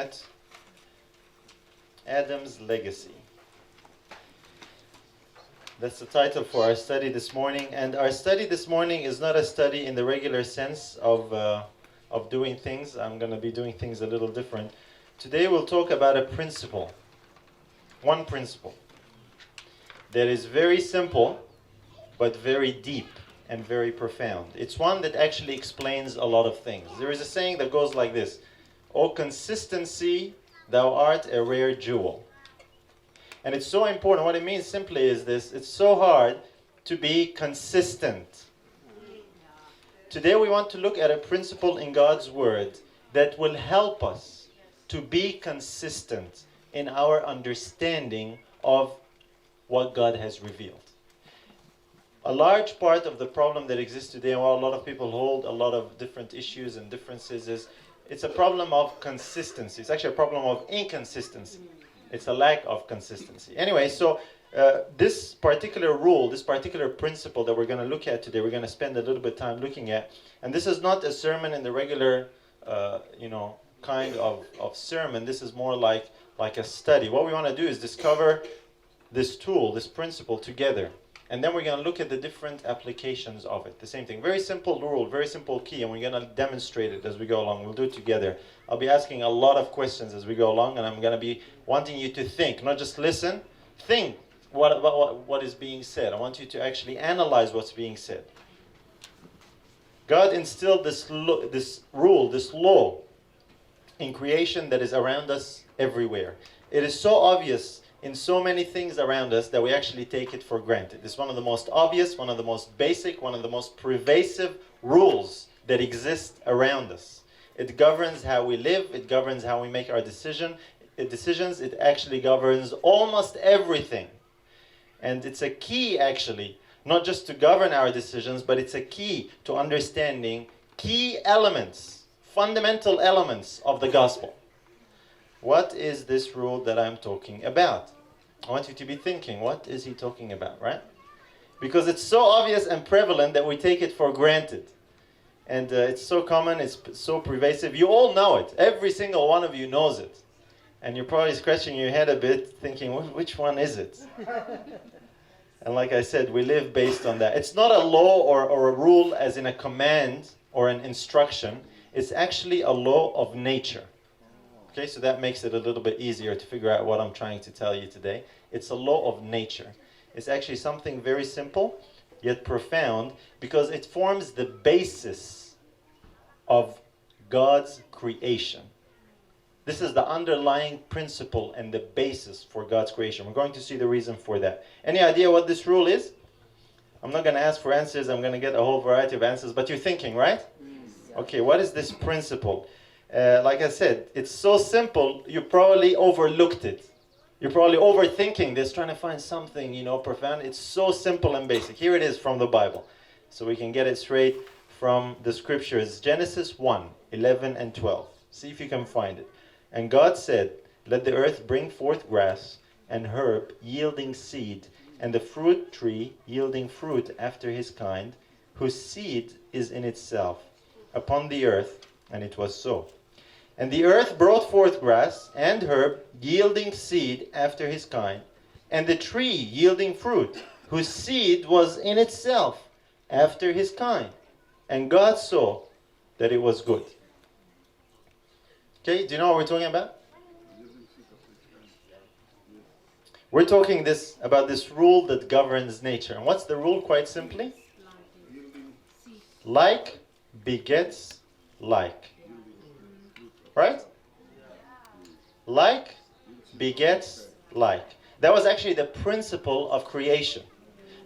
at Adam's legacy. That's the title for our study this morning. And our study this morning is not a study in the regular sense of doing things. I'm going to be doing things a little different. Today we'll talk about a principle. One principle that is very simple, but very deep and very profound. It's one that actually explains a lot of things. There is a saying that goes like this: "O consistency, thou art a rare jewel." And it's so important. What it means simply is this: it's so hard to be consistent. Today we want to look at a principle in God's Word that will help us to be consistent in our understanding of what God has revealed. A large part of the problem that exists today, and while a lot of people hold a lot of different issues and differences, is it's a problem of consistency. It's actually a problem of inconsistency. It's a lack of consistency. Anyway, so this particular rule, this particular principle that we're going to look at today, we're going to spend a little bit of time looking at. And this is not a sermon in the regular, kind of sermon. This is more like a study. What we want to do is discover this tool, this principle together. And then we're going to look at the different applications of it. The same thing. Very simple rule, very simple key, and we're going to demonstrate it as we go along. We'll do it together. I'll be asking a lot of questions as we go along, and I'm going to be wanting you to think, not just listen. Think what is being said. I want you to actually analyze what's being said. God instilled this rule, this law in creation that is around us everywhere. It is so obvious in so many things around us that we actually take it for granted. It's one of the most obvious, one of the most basic, one of the most pervasive rules that exist around us. It governs how we live, it governs how we make our decisions, it actually governs almost everything. And it's a key, actually, not just to govern our decisions, but it's a key to understanding key elements, fundamental elements of the gospel. What is this rule that I'm talking about? I want you to be thinking, what is he talking about, right? Because it's so obvious and prevalent that we take it for granted. And it's so common, it's so pervasive. You all know it. Every single one of you knows it. And you're probably scratching your head a bit, thinking, which one is it? And like I said, we live based on that. It's not a law or a rule as in a command or an instruction. It's actually a law of nature. Okay, so that makes it a little bit easier to figure out what I'm trying to tell you today. It's a law of nature. It's actually something very simple, yet profound, because it forms the basis of God's creation. This is the underlying principle and the basis for God's creation. We're going to see the reason for that. Any idea what this rule is? I'm not going to ask for answers. I'm going to get a whole variety of answers, but you're thinking, right? Okay, what is this principle? Like I said, it's so simple, you probably overlooked it. You're probably overthinking this, trying to find something, profound. It's so simple and basic. Here it is from the Bible. So we can get it straight from the scriptures. Genesis 1, 11 and 12. See if you can find it. And God said, "Let the earth bring forth grass and herb yielding seed, and the fruit tree yielding fruit after his kind, whose seed is in itself, upon the earth." And it was so. And the earth brought forth grass and herb, yielding seed after his kind, and the tree yielding fruit, whose seed was in itself after his kind. And God saw that it was good. Okay, do you know what we're talking about? We're talking about this rule that governs nature. And what's the rule, quite simply? Like begets like. Right? Like begets like. That was actually the principle of creation.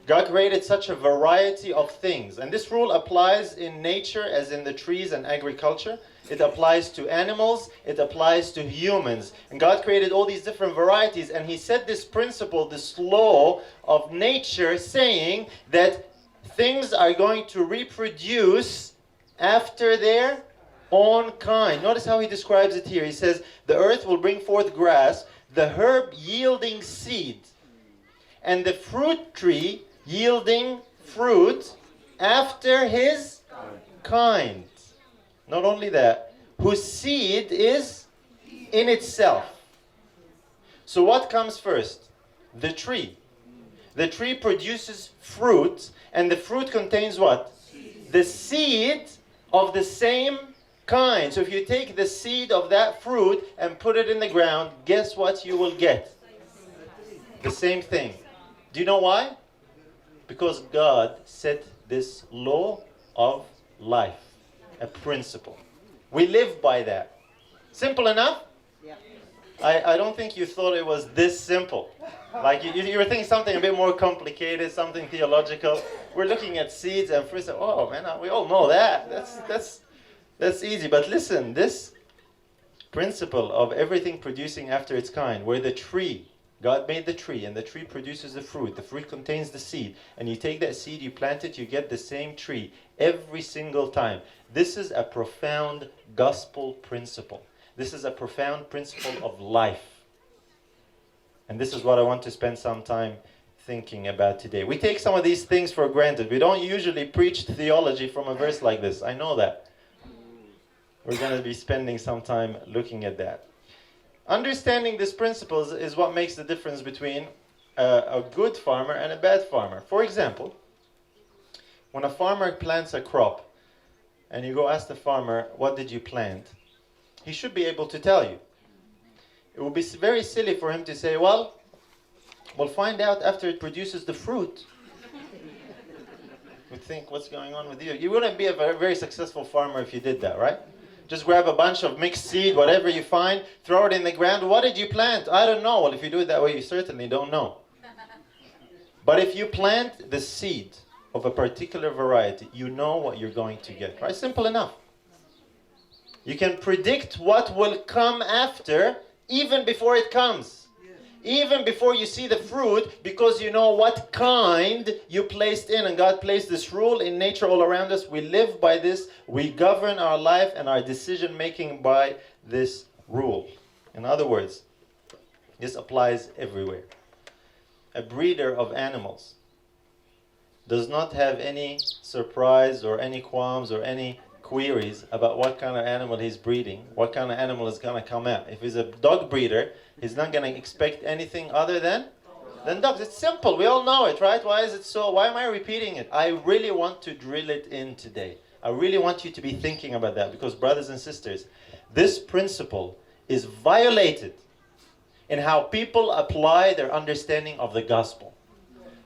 God created such a variety of things. And this rule applies in nature as in the trees and agriculture. It applies to animals. It applies to humans. And God created all these different varieties. And he set this principle, this law of nature, saying that things are going to reproduce after their own kind. Notice how he describes it here. He says, the earth will bring forth grass, the herb yielding seed, and the fruit tree yielding fruit after his kind. Not only that, whose seed is in itself. So what comes first? The tree. The tree produces fruit, and the fruit contains what? The seed of the same kind. So if you take the seed of that fruit and put it in the ground, guess what you will get? The same thing. Do you know why? Because God set this law of life, a principle. We live by that. Simple enough? I don't think you thought it was this simple. Like you were thinking something a bit more complicated, something theological. We're looking at seeds and fruits. Oh man, we all know that. That's easy. But listen, this principle of everything producing after its kind, where the tree, God made the tree, and the tree produces the fruit. The fruit contains the seed, and you take that seed, you plant it, you get the same tree every single time. This is a profound gospel principle. This is a profound principle of life. And this is what I want to spend some time thinking about today. We take some of these things for granted. We don't usually preach theology from a verse like this. I know that. We're going to be spending some time looking at that. Understanding these principles is what makes the difference between a good farmer and a bad farmer. For example, when a farmer plants a crop, and you go ask the farmer, what did you plant? He should be able to tell you. It would be very silly for him to say, well, we'll find out after it produces the fruit. You'd think, what's going on with you? You wouldn't be a very, very successful farmer if you did that, right? Just grab a bunch of mixed seed, whatever you find, throw it in the ground. What did you plant? I don't know. Well, if you do it that way, you certainly don't know. But if you plant the seed of a particular variety, you know what you're going to get, right? Simple enough. You can predict what will come after, even before it comes. Even before you see the fruit, because you know what kind you placed in. And God placed this rule in nature all around us. We live by this. We govern our life and our decision making by this rule. In other words, this applies everywhere. A breeder of animals does not have any surprise or any qualms or any queries about what kind of animal he's breeding, what kind of animal is going to come out. If he's a dog breeder, he's not going to expect anything other than dogs. It's simple. We all know it, right? Why is it so? Why am I repeating it? I really want to drill it in today. I really want you to be thinking about that, because brothers and sisters, this principle is violated in how people apply their understanding of the gospel.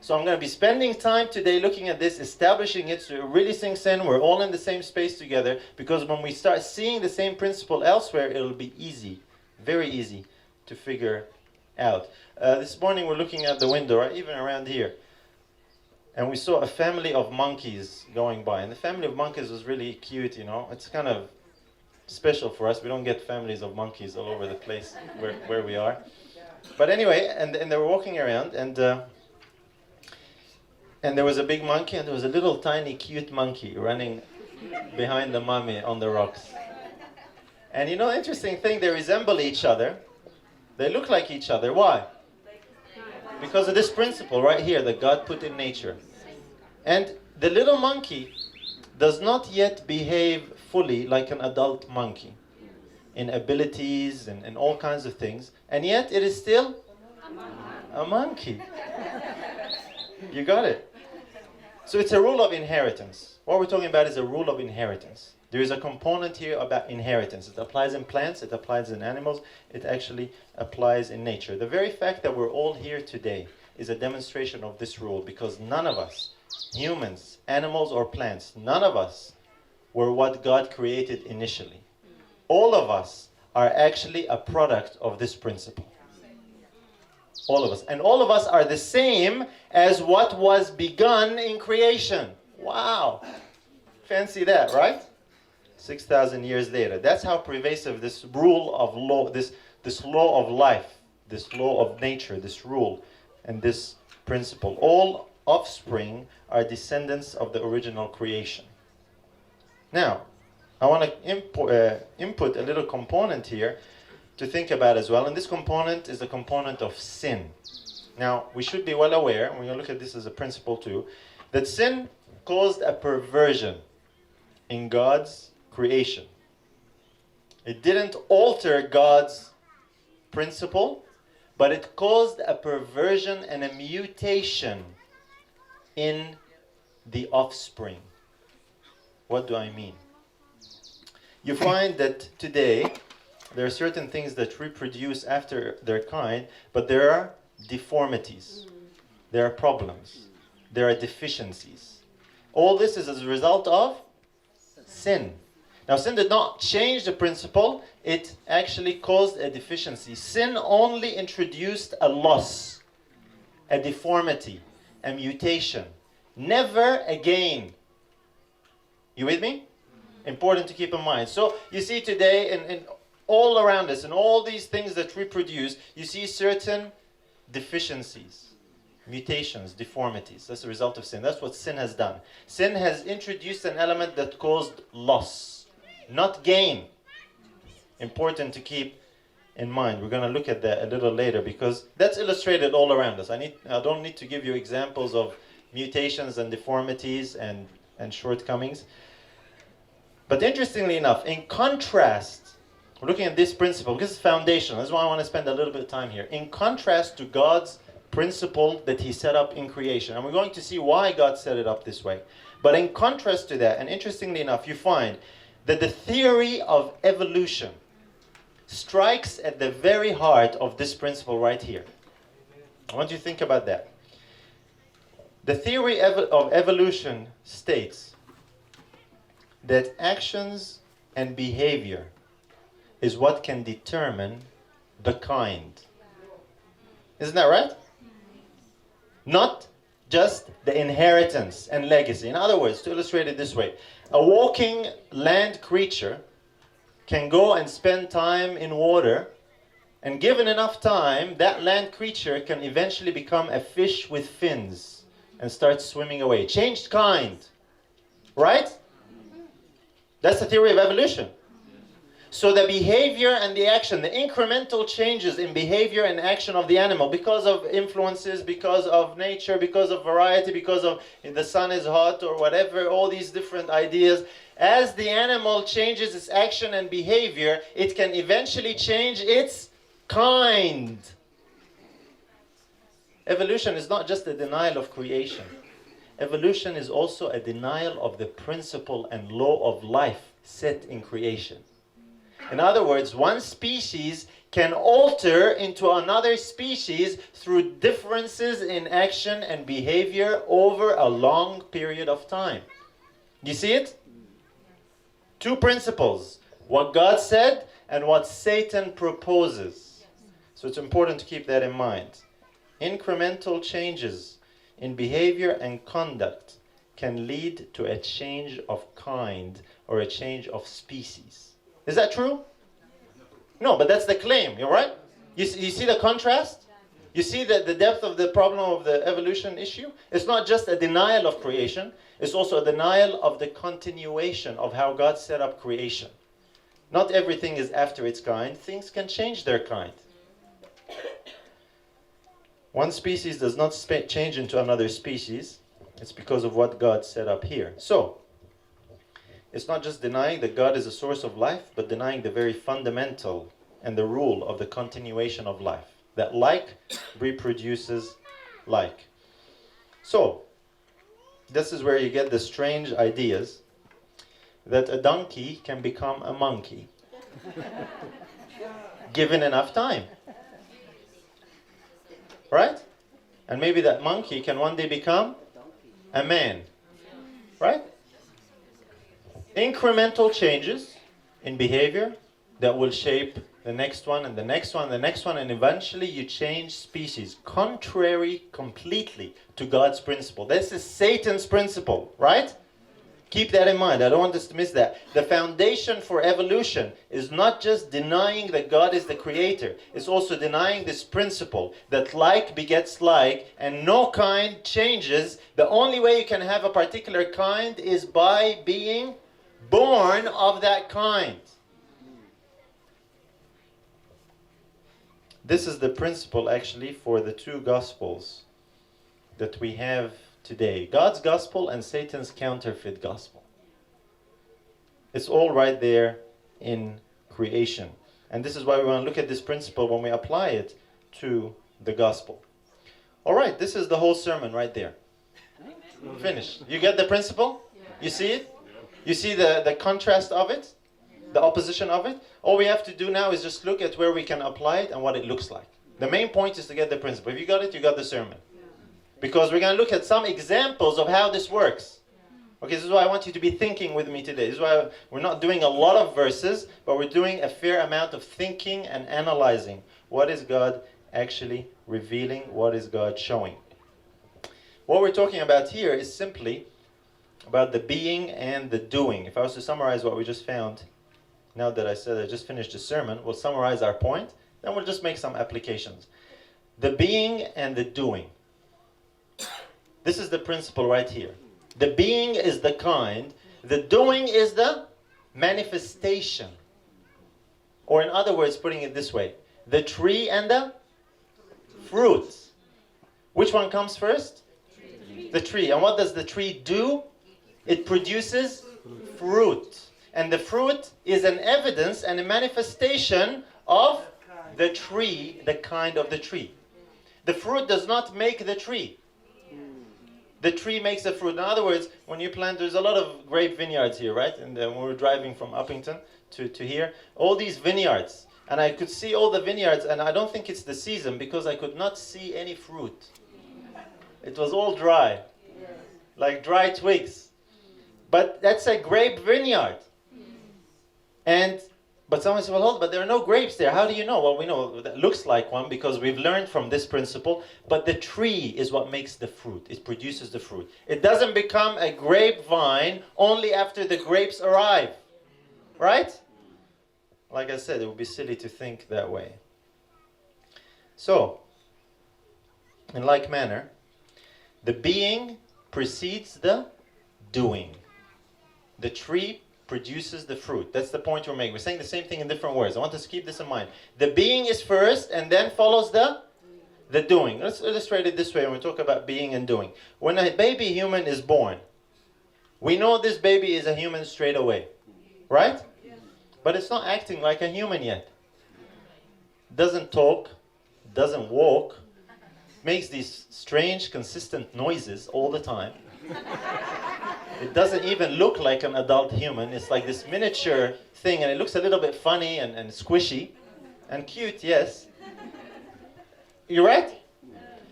So I'm going to be spending time today looking at this, establishing it so it really sinks in. We're all in the same space together, because when we start seeing the same principle elsewhere, it'll be easy, very easy to figure out. This morning we're looking at the window, right, even around here, and we saw a family of monkeys going by. And the family of monkeys was really cute, you know. It's kind of special for us. We don't get families of monkeys all over the place where we are. But anyway, and they were walking around, and there was a big monkey, and there was a little tiny cute monkey running behind the mommy on the rocks. And you know, interesting thing, they resemble each other. They look like each other. Why? Because of this principle right here that God put in nature. And the little monkey does not yet behave fully like an adult monkey in abilities and all kinds of things. And yet it is still a monkey. You got it. So it's a rule of inheritance. What we're talking about is a rule of inheritance. There is a component here about inheritance. It applies in plants, it applies in animals, it actually applies in nature. The very fact that we're all here today is a demonstration of this rule, because none of us, humans, animals or plants, none of us were what God created initially. All of us are actually a product of this principle. All of us. And all of us are the same as what was begun in creation. Wow. Fancy that, right? 6,000 years later. That's how pervasive this rule of law, this law of life, this law of nature, this rule, and this principle. All offspring are descendants of the original creation. Now, I want to input a little component here to think about as well, and this component is the component of sin. Now, we should be well aware, and we're going to look at this as a principle too, that sin caused a perversion in God's creation. It didn't alter God's principle, but it caused a perversion and a mutation in the offspring. What do I mean? You find that today there are certain things that reproduce after their kind, but there are deformities, there are problems, there are deficiencies. All this is as a result of sin. Now, sin did not change the principle, it actually caused a deficiency. Sin only introduced a loss, a deformity, a mutation. Never again. You with me? Important to keep in mind. So, you see today, in all around us, in all these things that reproduce, you see certain deficiencies, mutations, deformities. That's the result of sin. That's what sin has done. Sin has introduced an element that caused loss, not gain. Important to keep in mind. We're going to look at that a little later because that's illustrated all around us. I don't need to give you examples of mutations and deformities and shortcomings. But interestingly enough, in contrast, we're looking at this principle because it's foundational. That's why I want to spend a little bit of time here. In contrast to God's principle that He set up in creation, and we're going to see why God set it up this way. But in contrast to that, and interestingly enough, you find that the theory of evolution strikes at the very heart of this principle right here. I want you to think about that. The theory of evolution states that actions and behavior is what can determine the kind. Isn't that right? Not just the inheritance and legacy. In other words, to illustrate it this way, a walking land creature can go and spend time in water, and given enough time, that land creature can eventually become a fish with fins and start swimming away. Changed kind. Right? That's the theory of evolution. So the behavior and the action, the incremental changes in behavior and action of the animal because of influences, because of nature, because of variety, because of the sun is hot or whatever, all these different ideas. As the animal changes its action and behavior, it can eventually change its kind. Evolution is not just a denial of creation. Evolution is also a denial of the principle and law of life set in creation. In other words, one species can alter into another species through differences in action and behavior over a long period of time. You see it? Two principles. What God said and what Satan proposes. So it's important to keep that in mind. Incremental changes in behavior and conduct can lead to a change of kind or a change of species. Is that true? No, but that's the claim, you're right? You see the contrast? You see the depth of the problem of the evolution issue? It's not just a denial of creation, it's also a denial of the continuation of how God set up creation. Not everything is after its kind. Things can change their kind. One species does not change into another species. It's because of what God set up here. So, it's not just denying that God is a source of life, but denying the very fundamental and the rule of the continuation of life. That like reproduces like. So, this is where you get the strange ideas that a donkey can become a monkey. Given enough time. Right? And maybe that monkey can one day become a man. Right? Incremental changes in behavior that will shape the next one and the next one and the next one, and eventually you change species contrary completely to God's principle. This is Satan's principle, right? Keep that in mind. I don't want us to miss that. The foundation for evolution is not just denying that God is the creator. It's also denying this principle that like begets like and no kind changes. The only way you can have a particular kind is by being born of that kind. This is the principle actually for the two gospels that we have today. God's gospel and Satan's counterfeit gospel. It's all right there in creation. And this is why we want to look at this principle when we apply it to the gospel. All right, this is the whole sermon right there. Finished. You get the principle? You see it? You see the contrast of it? The opposition of it? All we have to do now is just look at where we can apply it and what it looks like. The main point is to get the principle. If you got it, you got the sermon. Because we're going to look at some examples of how this works. Okay, this is why I want you to be thinking with me today. This is why we're not doing a lot of verses, but we're doing a fair amount of thinking and analyzing. What is God actually revealing? What is God showing? What we're talking about here is simply about the being and the doing. If I was to summarize what we just found, now that I said I just finished the sermon, we'll summarize our point, then we'll just make some applications. The being and the doing. This is the principle right here. The being is the kind, the doing is the manifestation. Or in other words, putting it this way, the tree and the fruit. Which one comes first? The tree. And what does the tree do? It produces fruit. And the fruit is an evidence and a manifestation of the tree, the kind of the tree. The fruit does not make the tree. The tree makes the fruit. In other words, when you plant, there's a lot of grape vineyards here, right? And when we were driving from Uppington to here, all these vineyards. And I could see all the vineyards, and I don't think it's the season because I could not see any fruit. It was all dry, like dry twigs. But that's a grape vineyard. But someone said, well, hold, but there are no grapes there. How do you know? Well, we know that looks like one because we've learned from this principle. But the tree is what makes the fruit. It produces the fruit. It doesn't become a grapevine only after the grapes arrive. Right? Like I said, it would be silly to think that way. So, in like manner, the being precedes the doing. The tree produces the fruit. That's the point we're making. We're saying the same thing in different words. I want us to keep this in mind. The being is first and then follows the doing. Let's illustrate it this way when we talk about being and doing. When a baby human is born, we know this baby is a human straight away. Right? But it's not acting like a human yet. Doesn't talk, doesn't walk, makes these strange, consistent noises all the time. It doesn't even look like an adult human. It's like this miniature thing, and it looks a little bit funny and squishy and cute, yes. You're right?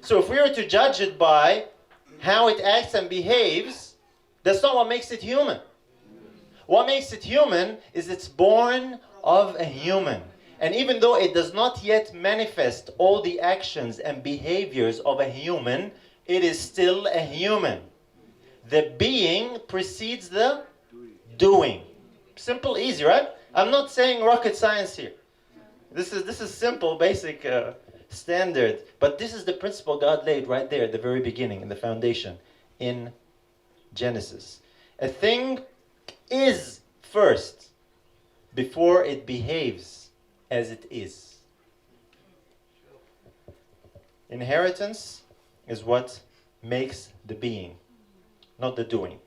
So if we were to judge it by how it acts and behaves, that's not what makes it human. What makes it human is it's born of a human. And even though it does not yet manifest all the actions and behaviors of a human, it is still a human. The being precedes the doing. Simple, easy, right? I'm not saying rocket science here. This is simple, basic, standard. But this is the principle God laid right there at the very beginning, in the foundation, in Genesis. A thing is first before it behaves as it is. Inheritance is what makes the being, not the doing.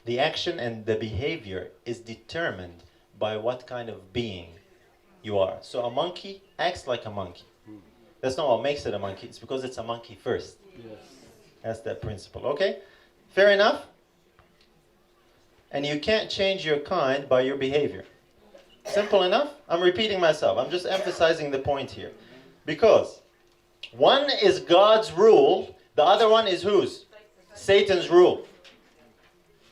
The action and the behavior is determined by what kind of being you are. So a monkey acts like a monkey. That's not what makes it a monkey. It's because it's a monkey first. Yes. That's that principle. Okay? Fair enough? And you can't change your kind by your behavior. Simple enough? I'm repeating myself. I'm just emphasizing the point here. Because one is God's rule, the other one is whose? Satan's rule.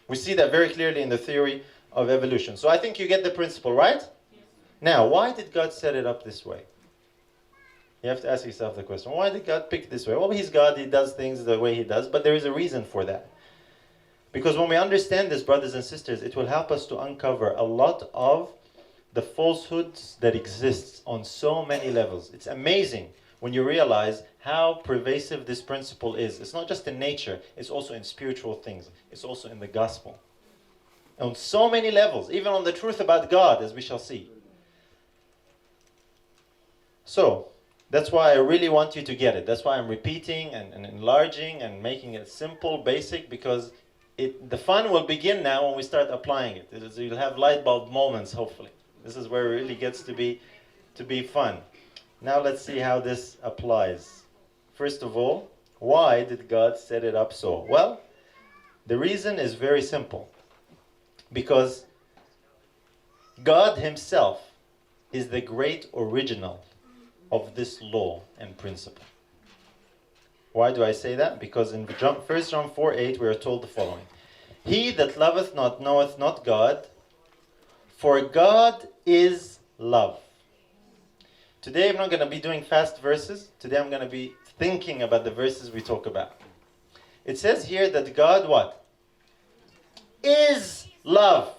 We see that very clearly in the theory of evolution. So I think you get the principle, right? Now, why did God set it up this way? You have to ask yourself the question, why did God pick this way? Well, He's God, He does things the way He does, but there is a reason for that. Because when we understand this, brothers and sisters, it will help us to uncover a lot of the falsehoods that exists on so many levels. It's amazing when you realize how pervasive this principle is. It's not just in nature, it's also in spiritual things. It's also in the gospel. On so many levels, even on the truth about God, as we shall see. So, that's why I really want you to get it. That's why I'm repeating and enlarging and making it simple, basic, because the fun will begin now when we start applying it. You'll have light bulb moments, hopefully. This is where it really gets to be fun. Now let's see how this applies. First of all, why did God set it up so? Well, the reason is very simple. Because God himself is the great original of this law and principle. Why do I say that? Because in 1 John 4:8 we are told the following. He that loveth not knoweth not God, for God is love. Today I'm not going to be doing fast verses. Today I'm going to be thinking about the verses we talk about. It says here that God what? Is love.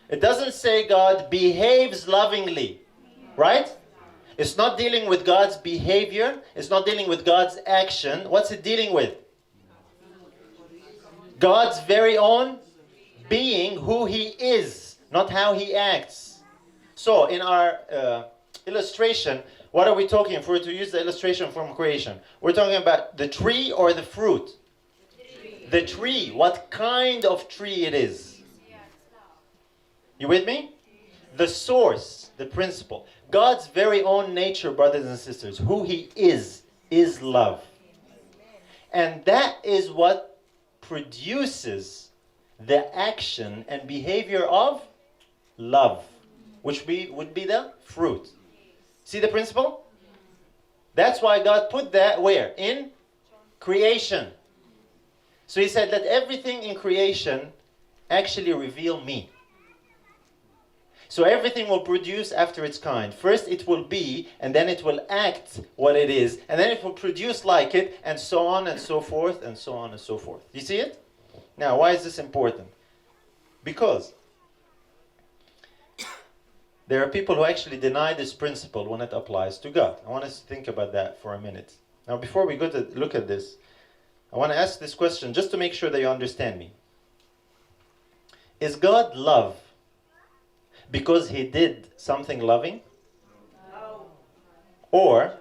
It doesn't say God behaves lovingly, right? It's not dealing with God's behavior. It's not dealing with God's action. What's it dealing with? God's very own being, who he is, not how he acts. So in our illustration, what are we talking? If we were to use the illustration from creation, we're talking about the tree or the fruit? The tree. What kind of tree it is? You with me? The source, the principle. God's very own nature, brothers and sisters, who he is love. And that is what produces the action and behavior of love, which would be the fruit. See the principle? That's why God put that where? In creation. So he said, let everything in creation actually reveal me. So everything will produce after its kind. First it will be, and then it will act what it is, and then it will produce like it, and so on and so forth, and so on and so forth. You see it? Now, why is this important? Because there are people who actually deny this principle when it applies to God. I want us to think about that for a minute. Now, before we go to look at this, I want to ask this question just to make sure that you understand me. Is God love because he did something loving? No. Or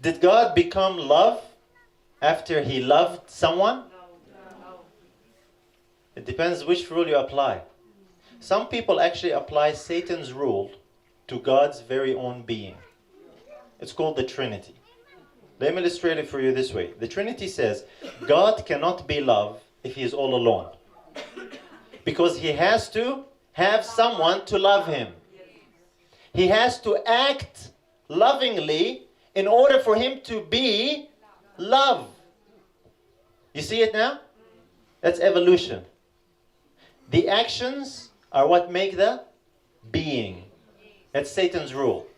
did God become love after he loved someone? No. It depends which rule you apply. Some people actually apply Satan's rule to God's very own being. It's called the Trinity. Let me illustrate it for you this way. The Trinity says God cannot be love if he is all alone. Because he has to have someone to love him. He has to act lovingly in order for him to be love. You see it now? That's evolution. The actions are what make the being. That's Satan's rule.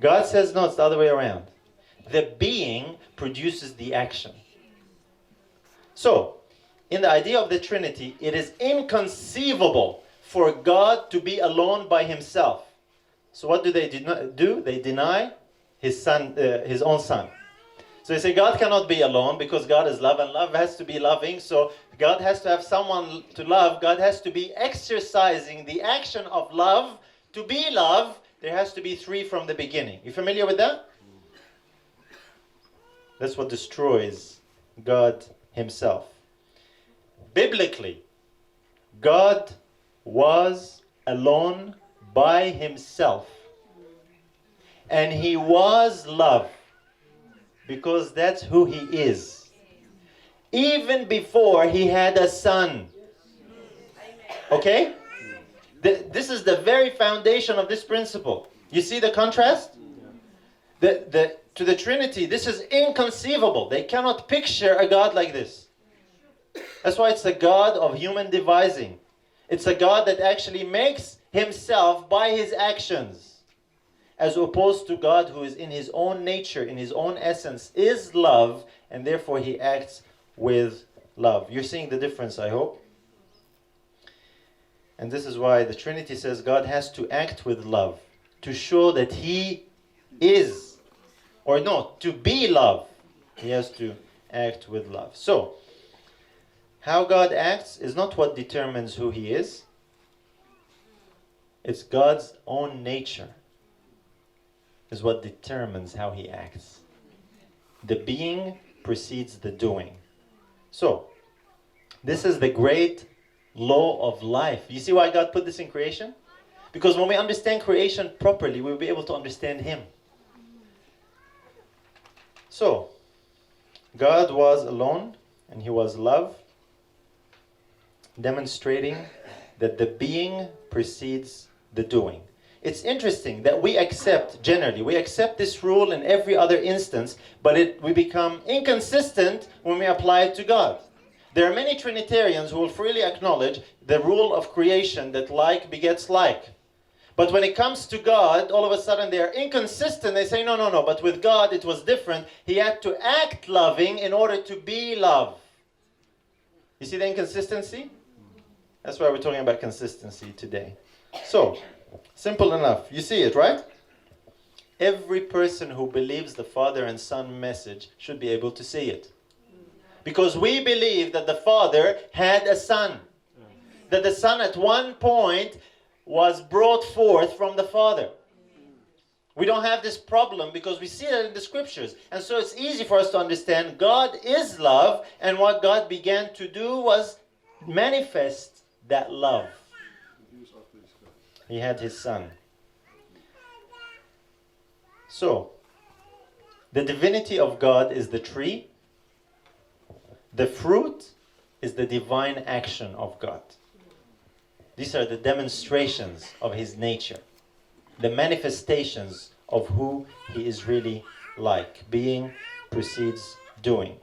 God says no, it's the other way around. The being produces the action. So, in the idea of the Trinity, it is inconceivable for God to be alone by himself. So what do they do? They deny his son, his own son. So they say God cannot be alone because God is love and love has to be loving. So God has to have someone to love. God has to be exercising the action of love. To be love, there has to be three from the beginning. You familiar with that? That's what destroys God himself. Biblically, God was alone by himself. And he was love. Because that's who he is. Even before he had a son. Okay? This is the very foundation of this principle. You see the contrast? To the Trinity, this is inconceivable. They cannot picture a God like this. That's why it's a God of human devising. It's a God that actually makes himself by his actions. As opposed to God who is in his own nature, in his own essence, is love, and therefore he acts with love. You're seeing the difference, I hope. And this is why the Trinity says God has to act with love to show that he is, or no, to be love. He has to act with love. So, how God acts is not what determines who he is. It's God's own nature is what determines how he acts. The being precedes the doing. So, this is the great law of life. You see why God put this in creation? Because when we understand creation properly, we'll be able to understand Him. So, God was alone and He was love, demonstrating that the being precedes the doing. It's interesting that we accept this rule in every other instance, but we become inconsistent when we apply it to God. There are many Trinitarians who will freely acknowledge the rule of creation that like begets like. But when it comes to God, all of a sudden they are inconsistent. They say, no, but with God it was different. He had to act loving in order to be love. You see the inconsistency? That's why we're talking about consistency today. So, simple enough. You see it, right? Every person who believes the Father and Son message should be able to see it. Because we believe that the Father had a Son. That the Son at one point was brought forth from the Father. We don't have this problem because we see that in the Scriptures. And so it's easy for us to understand God is love, and what God began to do was manifest that love. He had His Son. So, the divinity of God is the tree. The fruit is the divine action of God. These are the demonstrations of His nature, the manifestations of who He is really like. Being precedes doing.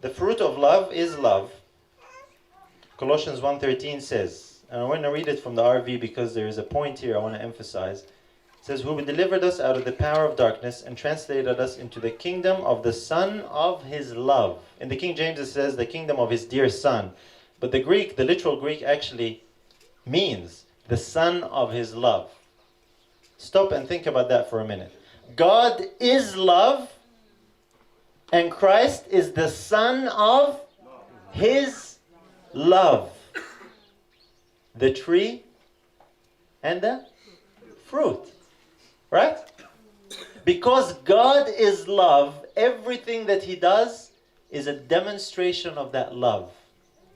The fruit of love is love. Colossians 1:13 says, and I want to read it from the RV because there is a point here I want to emphasize. It says, who delivered us out of the power of darkness and translated us into the kingdom of the Son of His love. In the King James it says the kingdom of His dear Son. But the literal Greek actually means the Son of His love. Stop and think about that for a minute. God is love, and Christ is the Son of His love. The tree and the fruit. Right? Because God is love, everything that He does is a demonstration of that love.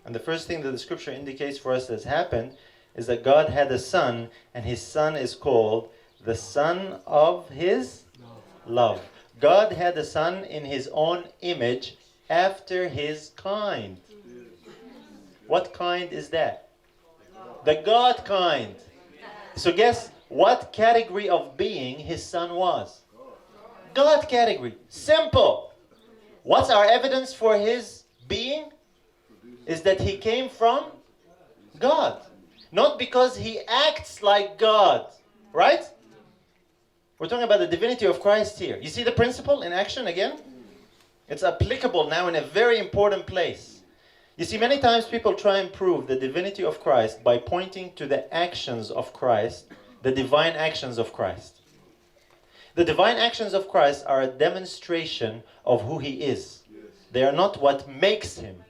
And the first thing that the Scripture indicates for us has happened is that God had a Son, and His Son is called the Son of His love. God had a Son in His own image after His kind. What kind is that? The God kind. So guess what category of being His Son was? God category. Simple. What's our evidence for His being? Is that He came from God. Not because He acts like God. Right? We're talking about the divinity of Christ here. You see the principle in action again? It's applicable now in a very important place. You see, many times people try and prove the divinity of Christ by pointing to the actions of Christ, the divine actions of Christ. The divine actions of Christ are a demonstration of who He is. They are not what makes Him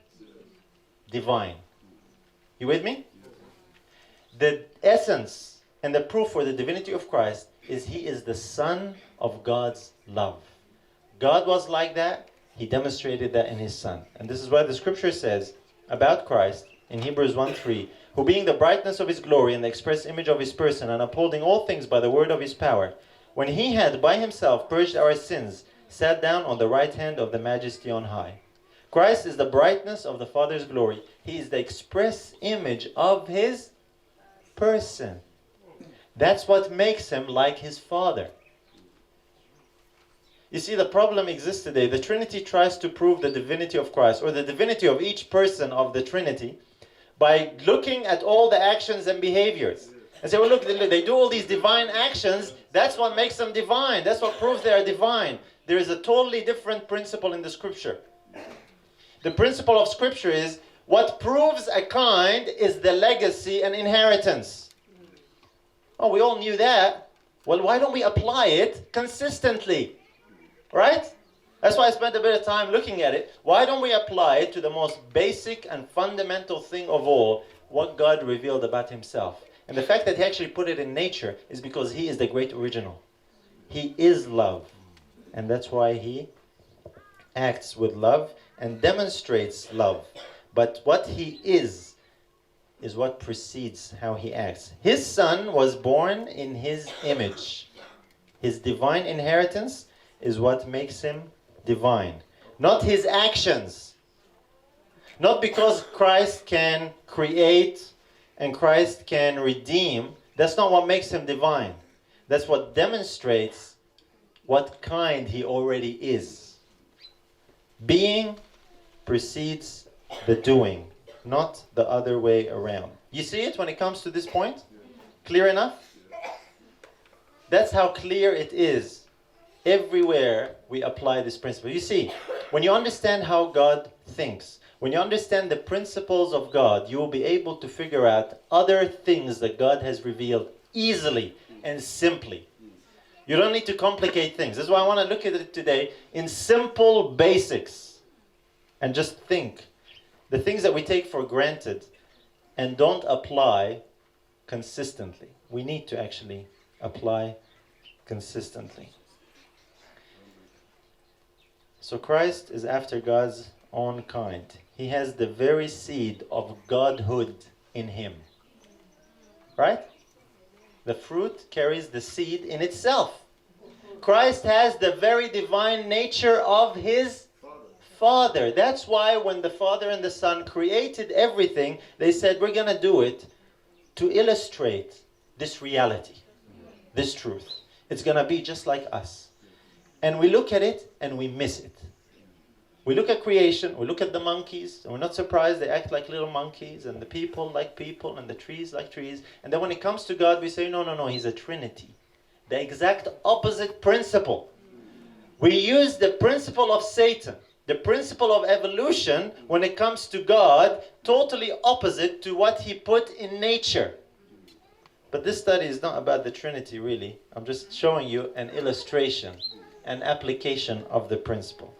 divine. You with me? The essence and the proof for the divinity of Christ is He is the Son of God's love. God was like that. He demonstrated that in His Son. And this is why the Scripture says about Christ in Hebrews 1:3, who being the brightness of His glory and the express image of His person, and upholding all things by the word of His power, when He had by Himself purged our sins, sat down on the right hand of the Majesty on high. Christ is the brightness of the Father's glory. He is the express image of His person. That's what makes Him like His Father. You see, the problem exists today. The Trinity tries to prove the divinity of Christ, or the divinity of each person of the Trinity, by looking at all the actions and behaviors. And say, well, look, they do all these divine actions. That's what makes them divine. That's what proves they are divine. There is a totally different principle in the Scripture. The principle of Scripture is, what proves a kind is the legacy and inheritance. Oh, we all knew that. Well, why don't we apply it consistently? Right? That's why I spent a bit of time looking at it. Why don't we apply it to the most basic and fundamental thing of all, what God revealed about Himself? And the fact that He actually put it in nature is because He is the great original. He is love. And that's why He acts with love and demonstrates love. But what He is is what precedes how he acts. His son was born in his image. His divine inheritance is what makes him divine. Not his actions. Not because Christ can create and Christ can redeem. That's not what makes him divine. That's what demonstrates what kind he already is. Being precedes the doing, not the other way around. You see it when it comes to this point? Clear enough? That's how clear it is everywhere we apply this principle. You see, when you understand how God thinks, when you understand the principles of God, you will be able to figure out other things that God has revealed easily and simply. You don't need to complicate things. That's why I want to look at it today in simple basics and just think. The things that we take for granted and don't apply consistently. We need to actually apply consistently. So Christ is after God's own kind. He has the very seed of Godhood in him. Right? The fruit carries the seed in itself. Christ has the very divine nature of his Father. That's why when the Father and the Son created everything, they said, we're going to do it to illustrate this reality, this truth. It's going to be just like us. And we look at it and we miss it. We look at creation, we look at the monkeys, and we're not surprised they act like little monkeys, and the people like people, and the trees like trees. And then when it comes to God, we say, no, he's a Trinity. The exact opposite principle. We use the principle of Satan, the principle of evolution, when it comes to God, totally opposite to what he put in nature. But this study is not about the Trinity, really. I'm just showing you an illustration, an application of the principle.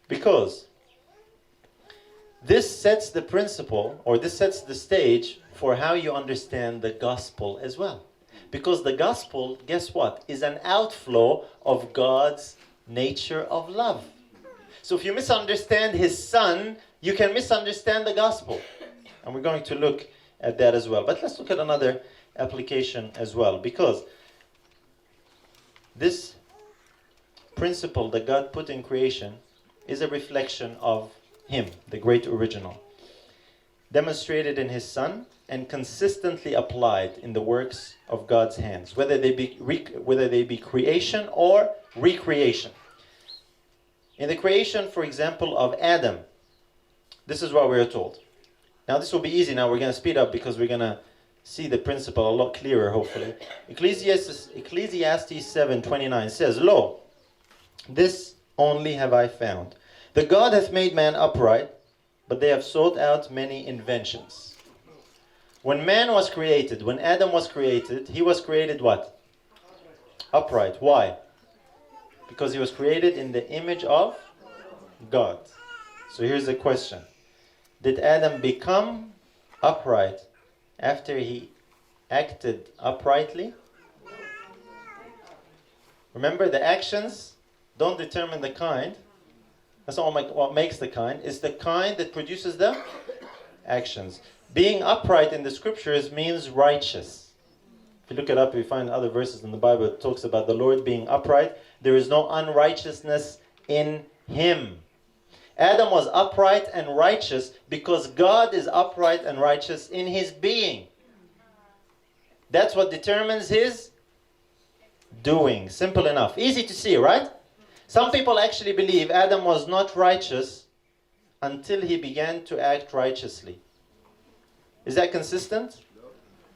Because this sets the principle, or this sets the stage for how you understand the gospel as well. Because the gospel, guess what, is an outflow of God's nature of love. So if you misunderstand his son, you can misunderstand the gospel. And we're going to look at that as well. But let's look at another application as well. Because this principle that God put in creation is a reflection of him, the great original, demonstrated in his son and consistently applied in the works of God's hands, whether they be creation or recreation. In the creation, for example, of Adam, this is what we are told. Now this will be easy. Now we're going to speed up because we're going to see the principle a lot clearer, hopefully. Ecclesiastes 7:29 says, Lo, this only have I found. The God hath made man upright, but they have sought out many inventions. When man was created, when Adam was created, he was created what? Upright. Why? Because he was created in the image of God. So here's the question. Did Adam become upright after he acted uprightly? Remember, the actions don't determine the kind. That's not what makes the kind. It's the kind that produces the actions. Being upright in the scriptures means righteous. If you look it up, you find other verses in the Bible that talks about the Lord being upright. There is no unrighteousness in him. Adam was upright and righteous because God is upright and righteous in his being. That's what determines his doing. Simple enough. Easy to see, right? Some people actually believe Adam was not righteous until he began to act righteously. Is that consistent?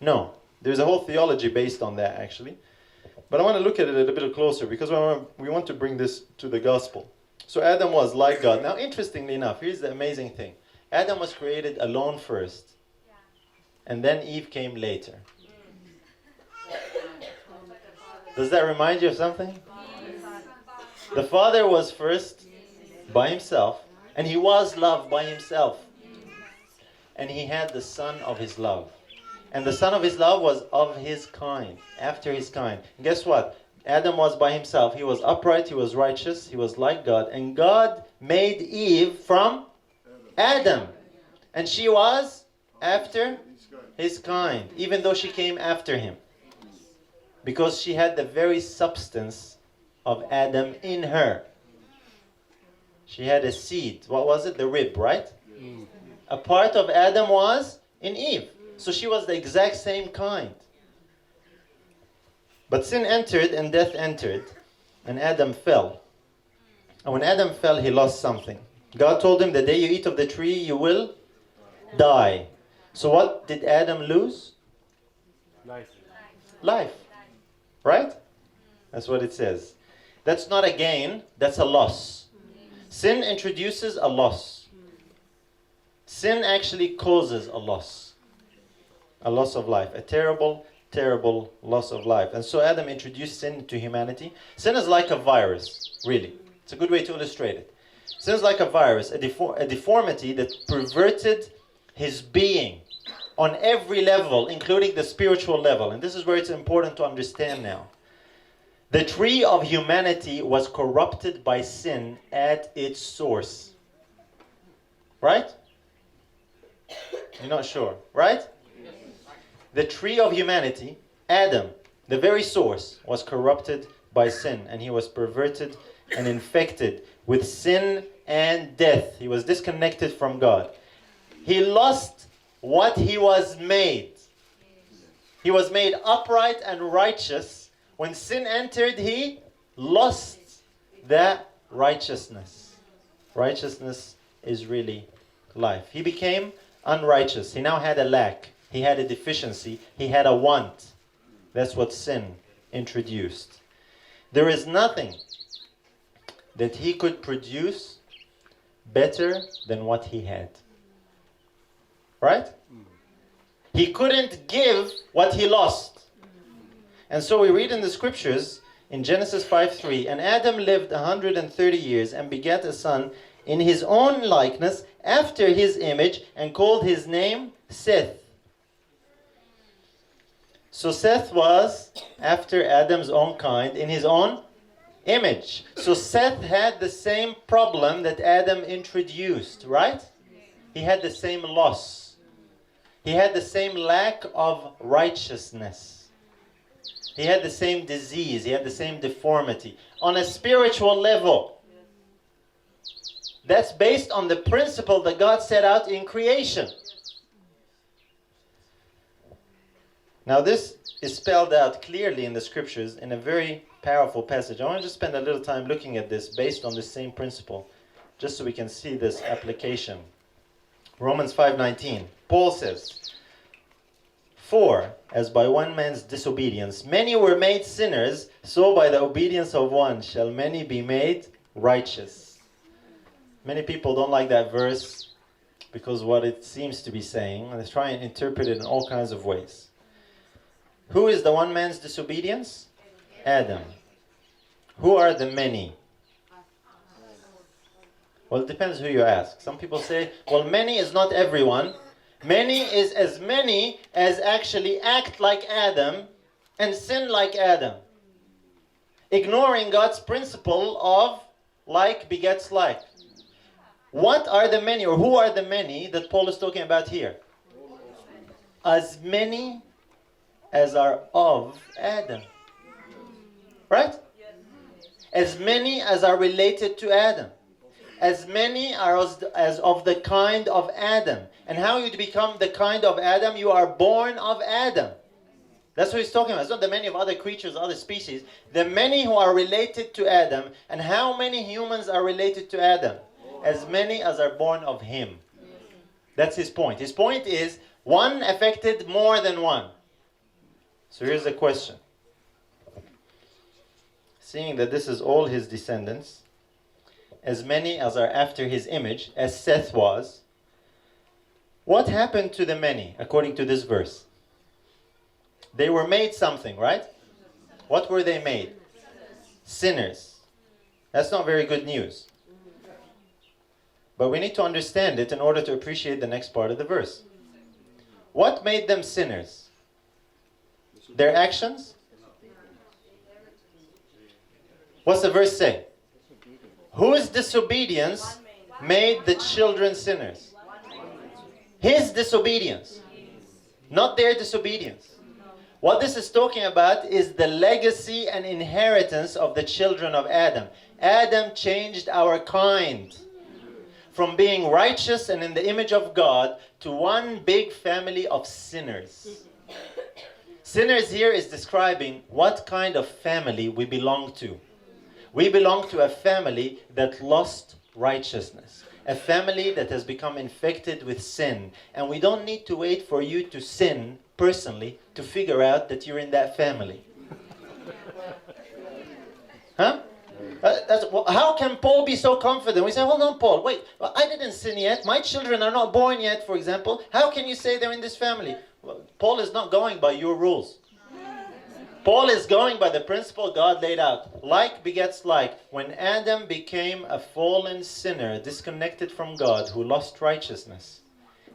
No. There's a whole theology based on that, actually. But I want to look at it a little bit closer because we want to bring this to the gospel. So Adam was like God. Now, interestingly enough, here's the amazing thing. Adam was created alone first. And then Eve came later. Does that remind you of something? The Father was first by himself, and he was loved by himself. And he had the Son of his love. And the Son of his love was of his kind, after his kind. And guess what? Adam was by himself. He was upright, he was righteous, he was like God. And God made Eve from Adam. And she was after his kind, even though she came after him. Because she had the very substance of Adam in her. She had a seed. What was it? The rib, right? A part of Adam was in Eve. So she was the exact same kind. But sin entered and death entered, and Adam fell. And when Adam fell, he lost something. God told him, the day you eat of the tree, you will die. So what did Adam lose? Life. Life. Right? That's what it says. That's not a gain, that's a loss. Sin introduces a loss. Sin actually causes a loss. A loss of life. A terrible, terrible loss of life. And so Adam introduced sin to humanity. Sin is like a virus, really. It's a good way to illustrate it. Sin is like a virus, a deformity that perverted his being on every level, including the spiritual level. And this is where it's important to understand now. The tree of humanity was corrupted by sin at its source. Right? You're not sure, right? The tree of humanity, Adam, the very source, was corrupted by sin, and he was perverted and infected with sin and death. He was disconnected from God. He lost what he was made. He was made upright and righteous. When sin entered, he lost that righteousness. Righteousness is really life. He became unrighteous. He now had a lack. He had a deficiency. He had a want. That's what sin introduced. There is nothing that he could produce better than what he had. Right? He couldn't give what he lost. And so we read in the scriptures in Genesis 5:3, and Adam lived 130 years and begat a son in his own likeness after his image and called his name Seth. So Seth was after Adam's own kind in his own image. So Seth had the same problem that Adam introduced, right? He had the same loss. He had the same lack of righteousness. He had the same disease. He had the same deformity. On a spiritual level. That's based on the principle that God set out in creation. Now this is spelled out clearly in the scriptures in a very powerful passage. I want to just spend a little time looking at this based on the same principle, just so we can see this application. Romans 5:19. Paul says, "For, as by one man's disobedience many were made sinners, so by the obedience of one shall many be made righteous." Many people don't like that verse because what it seems to be saying, and they try and interpret it in all kinds of ways. Who is the one man's disobedience? Adam. Who are the many? Well, it depends who you ask. Some people say, well, many is not everyone. Many is as many as actually act like Adam and sin like Adam. Ignoring God's principle of like begets like. What are the many, or who are the many that Paul is talking about here? As many as are of Adam. Right? As many as are related to Adam. As many are as of the kind of Adam. And how you become the kind of Adam? You are born of Adam. That's what he's talking about. It's not the many of other creatures, other species. The many who are related to Adam. And how many humans are related to Adam? As many as are born of him. That's his point. His point is, one affected more than one. So here's the question. Seeing that this is all his descendants, as many as are after his image, as Seth was, what happened to the many, according to this verse? They were made something, right? What were they made? Sinners. That's not very good news. But we need to understand it in order to appreciate the next part of the verse. What made them sinners? Their actions? What's the verse say? Whose disobedience made the children sinners? His disobedience, not their disobedience. What this is talking about is the legacy and inheritance of the children of Adam. Adam changed our kind from being righteous and in the image of God to one big family of sinners. Sinners here is describing what kind of family we belong to. We belong to a family that lost righteousness. A family that has become infected with sin. And we don't need to wait for you to sin personally to figure out that you're in that family. Huh? How can Paul be so confident? We say, hold on, Paul, wait, I didn't sin yet. My children are not born yet, for example. How can you say they're in this family? Well, Paul is not going by your rules. Paul is going by the principle God laid out. Like begets like. When Adam became a fallen sinner, disconnected from God, who lost righteousness,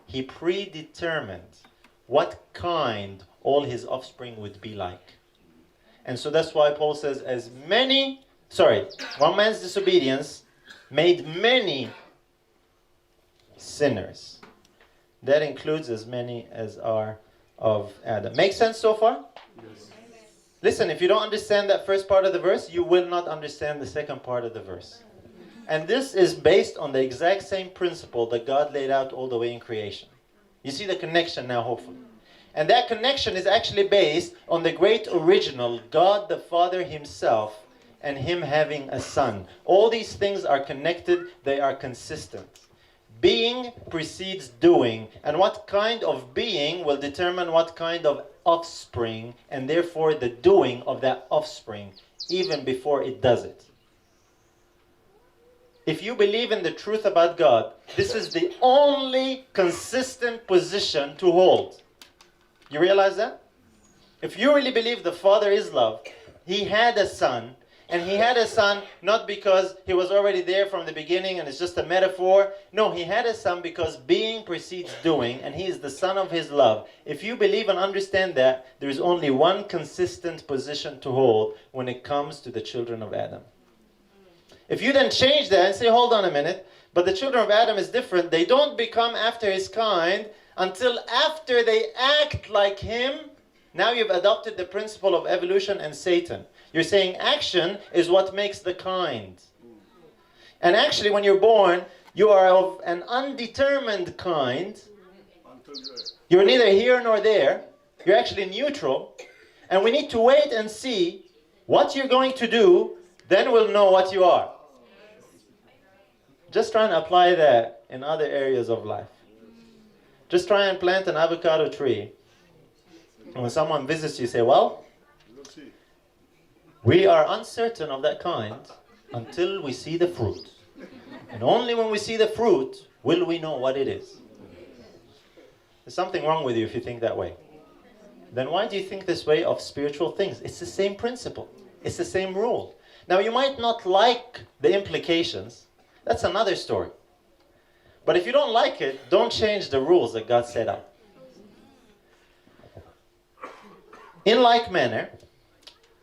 he predetermined what kind all his offspring would be like. And so that's why Paul says, one man's disobedience made many sinners. That includes as many as are of Adam. Make sense so far? Yes. Listen, if you don't understand that first part of the verse, you will not understand the second part of the verse. And this is based on the exact same principle that God laid out all the way in creation. You see the connection now, hopefully. And that connection is actually based on the great original, God the Father himself, and him having a son. All these things are connected, they are consistent. Being precedes doing, and what kind of being will determine what kind of offspring, and therefore the doing of that offspring, even before it does it. If you believe in the truth about God, this is the only consistent position to hold. You realize that? If you really believe the Father is love, he had a son, and he had a son not because he was already there from the beginning and it's just a metaphor. No, he had a son because being precedes doing, and he is the son of his love. If you believe and understand that, there is only one consistent position to hold when it comes to the children of Adam. If you then change that and say, hold on a minute, but the children of Adam is different. They don't become after his kind until after they act like him. Now you've adopted the principle of evolution and Satan. You're saying action is what makes the kind. And actually, when you're born, you are of an undetermined kind. You're neither here nor there. You're actually neutral. And we need to wait and see what you're going to do. Then we'll know what you are. Just try and apply that in other areas of life. Just try and plant an avocado tree. And when someone visits you, say, well, we are uncertain of that kind until we see the fruit. And only when we see the fruit will we know what it is. There's something wrong with you if you think that way. Then why do you think this way of spiritual things? It's the same principle. It's the same rule. Now, you might not like the implications. That's another story. But if you don't like it, don't change the rules that God set up. In like manner,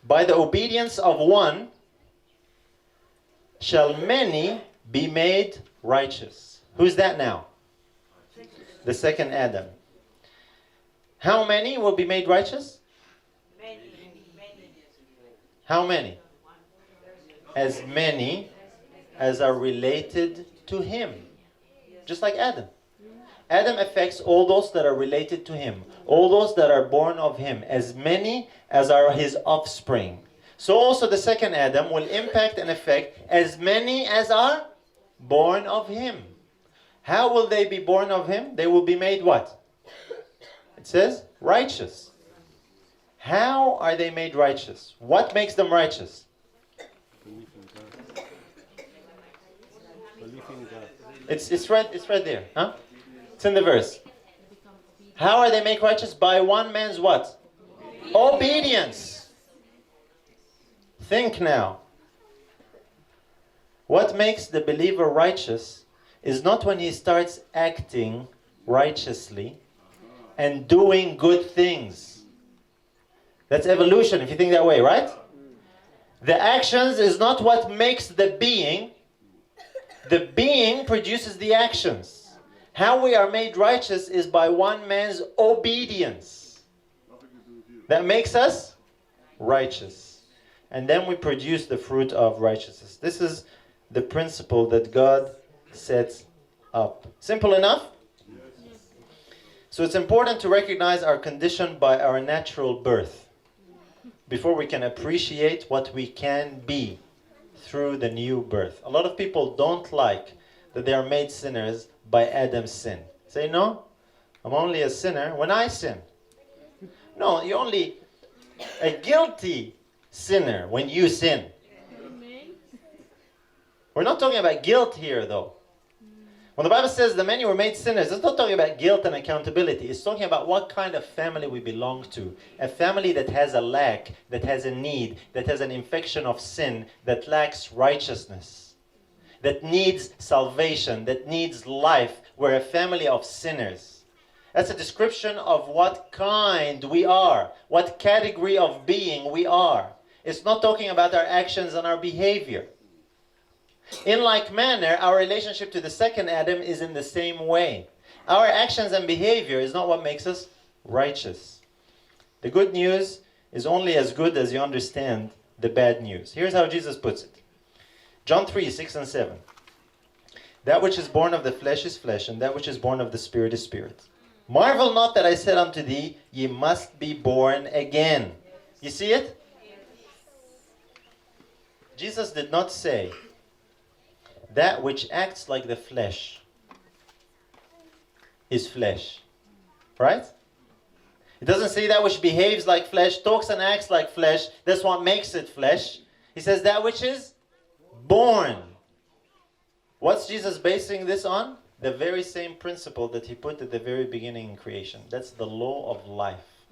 by the obedience of one, shall many be made righteous. Who's that now? The second Adam. How many will be made righteous? Many. How many? As many as are related to him. Just like Adam. Adam affects all those that are related to him. All those that are born of him. As many as are his offspring. So also the second Adam will impact and affect as many as are born of him. How will they be born of him? They will be made what? It says righteous. How are they made righteous? What makes them righteous? It's right there. Huh? It's in the verse. How are they made righteous? By one man's what? Obedience. Think now. What makes the believer righteous is not when he starts acting righteously and doing good things. That's evolution, if you think that way, right? The actions is not what makes the being. The being produces the actions. How we are made righteous is by one man's obedience. That makes us righteous. And then we produce the fruit of righteousness. This is the principle that God sets up. Simple enough? So it's important to recognize our condition by our natural birth before we can appreciate what we can be through the new birth. A lot of people don't like that they are made sinners by Adam's sin. Say, no, I'm only a sinner when I sin. No, you're only a guilty sinner when you sin. We're not talking about guilt here, though. When the Bible says the many were made sinners, it's not talking about guilt and accountability. It's talking about what kind of family we belong to. A family that has a lack, that has a need, that has an infection of sin, that lacks righteousness, that needs salvation, that needs life. We're a family of sinners. That's a description of what kind we are, what category of being we are. It's not talking about our actions and our behavior. In like manner, our relationship to the second Adam is in the same way. Our actions and behavior is not what makes us righteous. The good news is only as good as you understand the bad news. Here's how Jesus puts it. John 3, 6 and 7. That which is born of the flesh is flesh, and that which is born of the Spirit is spirit. Marvel not that I said unto thee, ye must be born again. You see it? Jesus did not say, that which acts like the flesh is flesh. Right? It doesn't say that which behaves like flesh, talks and acts like flesh. That's what makes it flesh. He says that which is born. What's Jesus basing this on? The very same principle that he put at the very beginning in creation. That's the law of life.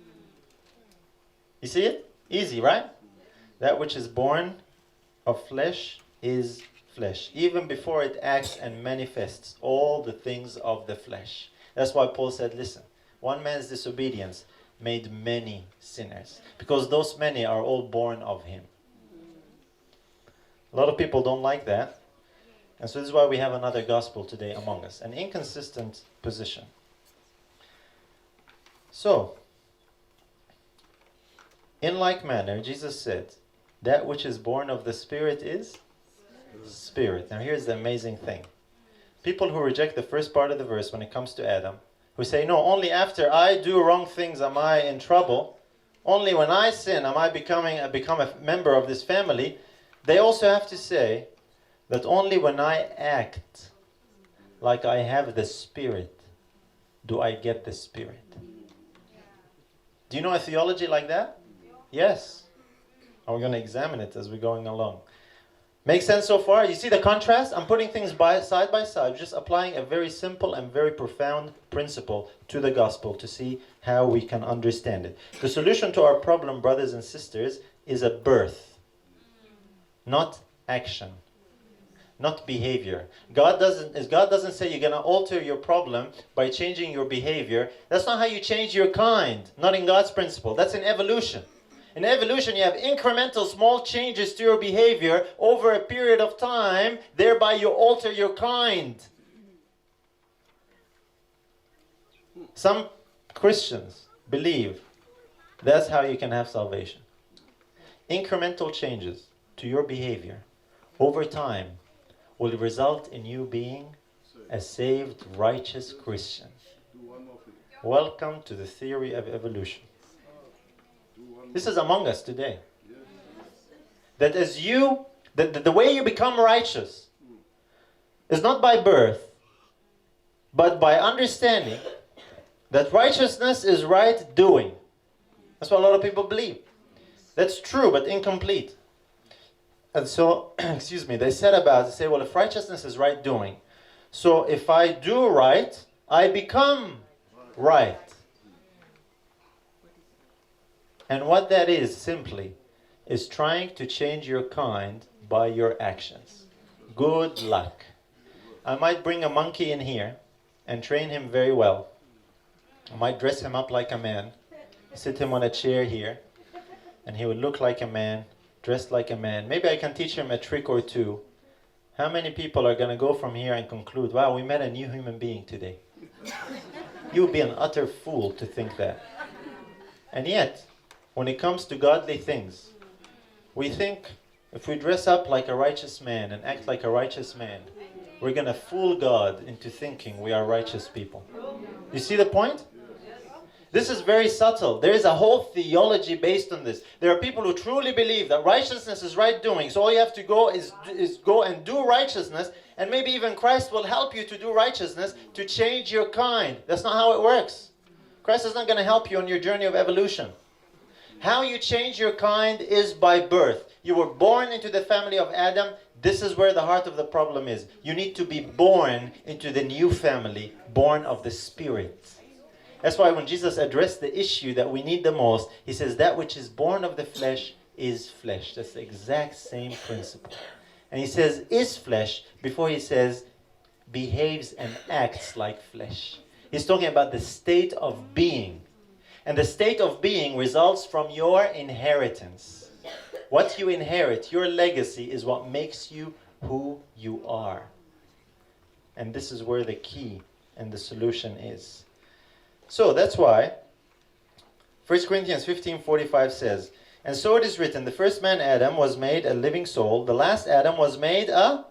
You see it? Easy, right? That which is born of flesh is flesh, even before it acts and manifests all the things of the flesh. That's why Paul said, listen, one man's disobedience made many sinners, because those many are all born of him. A lot of people don't like that, and so this is why we have another gospel today among us, an inconsistent position. So, in like manner, Jesus said, that which is born of the Spirit is Spirit. Now here's the amazing thing. People who reject the first part of the verse when it comes to Adam, who say, no, only after I do wrong things am I in trouble, only when I sin am I become a member of this family, they also have to say that only when I act like I have the Spirit do I get the Spirit. Do you know a theology like that? Yes. And we're going to examine it as we're going along. Make sense so far? You see the contrast? I'm putting things side by side, just applying a very simple and very profound principle to the gospel to see how we can understand it. The solution to our problem, brothers and sisters, is a birth, not action, not behavior. God doesn't say you're going to alter your problem by changing your behavior. That's not how you change your kind, not in God's principle. That's in evolution. In evolution, you have incremental small changes to your behavior over a period of time, thereby you alter your kind. Some Christians believe that's how you can have salvation. Incremental changes to your behavior over time will result in you being a saved, righteous Christian. Welcome to the theory of evolution. This is among us today. That the way you become righteous is not by birth, but by understanding that righteousness is right doing. That's what a lot of people believe. That's true, but incomplete. And so, they say, well, if righteousness is right doing, so if I do right, I become right. And what that is, simply, is trying to change your kind by your actions. Good luck. I might bring a monkey in here and train him very well. I might dress him up like a man, sit him on a chair here, and he would look like a man, dressed like a man. Maybe I can teach him a trick or two. How many people are going to go from here and conclude, wow, we met a new human being today? You would be an utter fool to think that. And yet, when it comes to godly things, we think if we dress up like a righteous man and act like a righteous man, we're going to fool God into thinking we are righteous people. You see the point? This is very subtle. There is a whole theology based on this. There are people who truly believe that righteousness is right doing. So all you have to go is go and do righteousness, and maybe even Christ will help you to do righteousness to change your kind. That's not how it works. Christ is not going to help you on your journey of evolution. How you change your kind is by birth. You were born into the family of Adam. This is where the heart of the problem is. You need to be born into the new family, born of the Spirit. That's why when Jesus addressed the issue that we need the most, he says that which is born of the flesh is flesh. That's the exact same principle. And he says is flesh before he says behaves and acts like flesh. He's talking about the state of being. And the state of being results from your inheritance. What you inherit, your legacy, is what makes you who you are. And this is where the key and the solution is. So that's why 1 Corinthians 15:45 says, and so it is written, the first man Adam was made a living soul, the last Adam was made a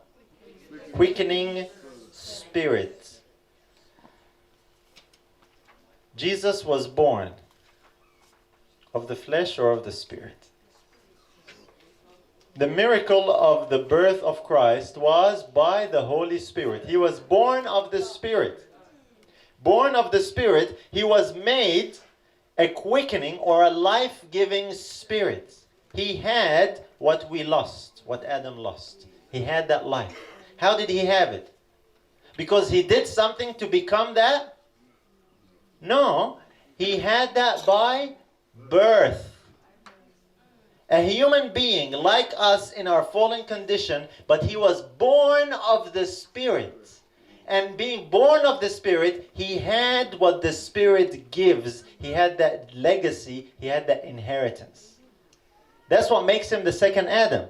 quickening spirit. Jesus was born of the flesh or of the spirit. The miracle of the birth of Christ was by the Holy Spirit. He was born of the Spirit. Born of the Spirit, he was made a quickening or a life-giving spirit. He had what we lost, what Adam lost. He had that life. How did he have it? Because he did something to become that? No, he had that by birth. A human being like us in our fallen condition, but he was born of the Spirit. And being born of the Spirit, he had what the Spirit gives. He had that legacy. He had that inheritance. That's what makes him the second Adam.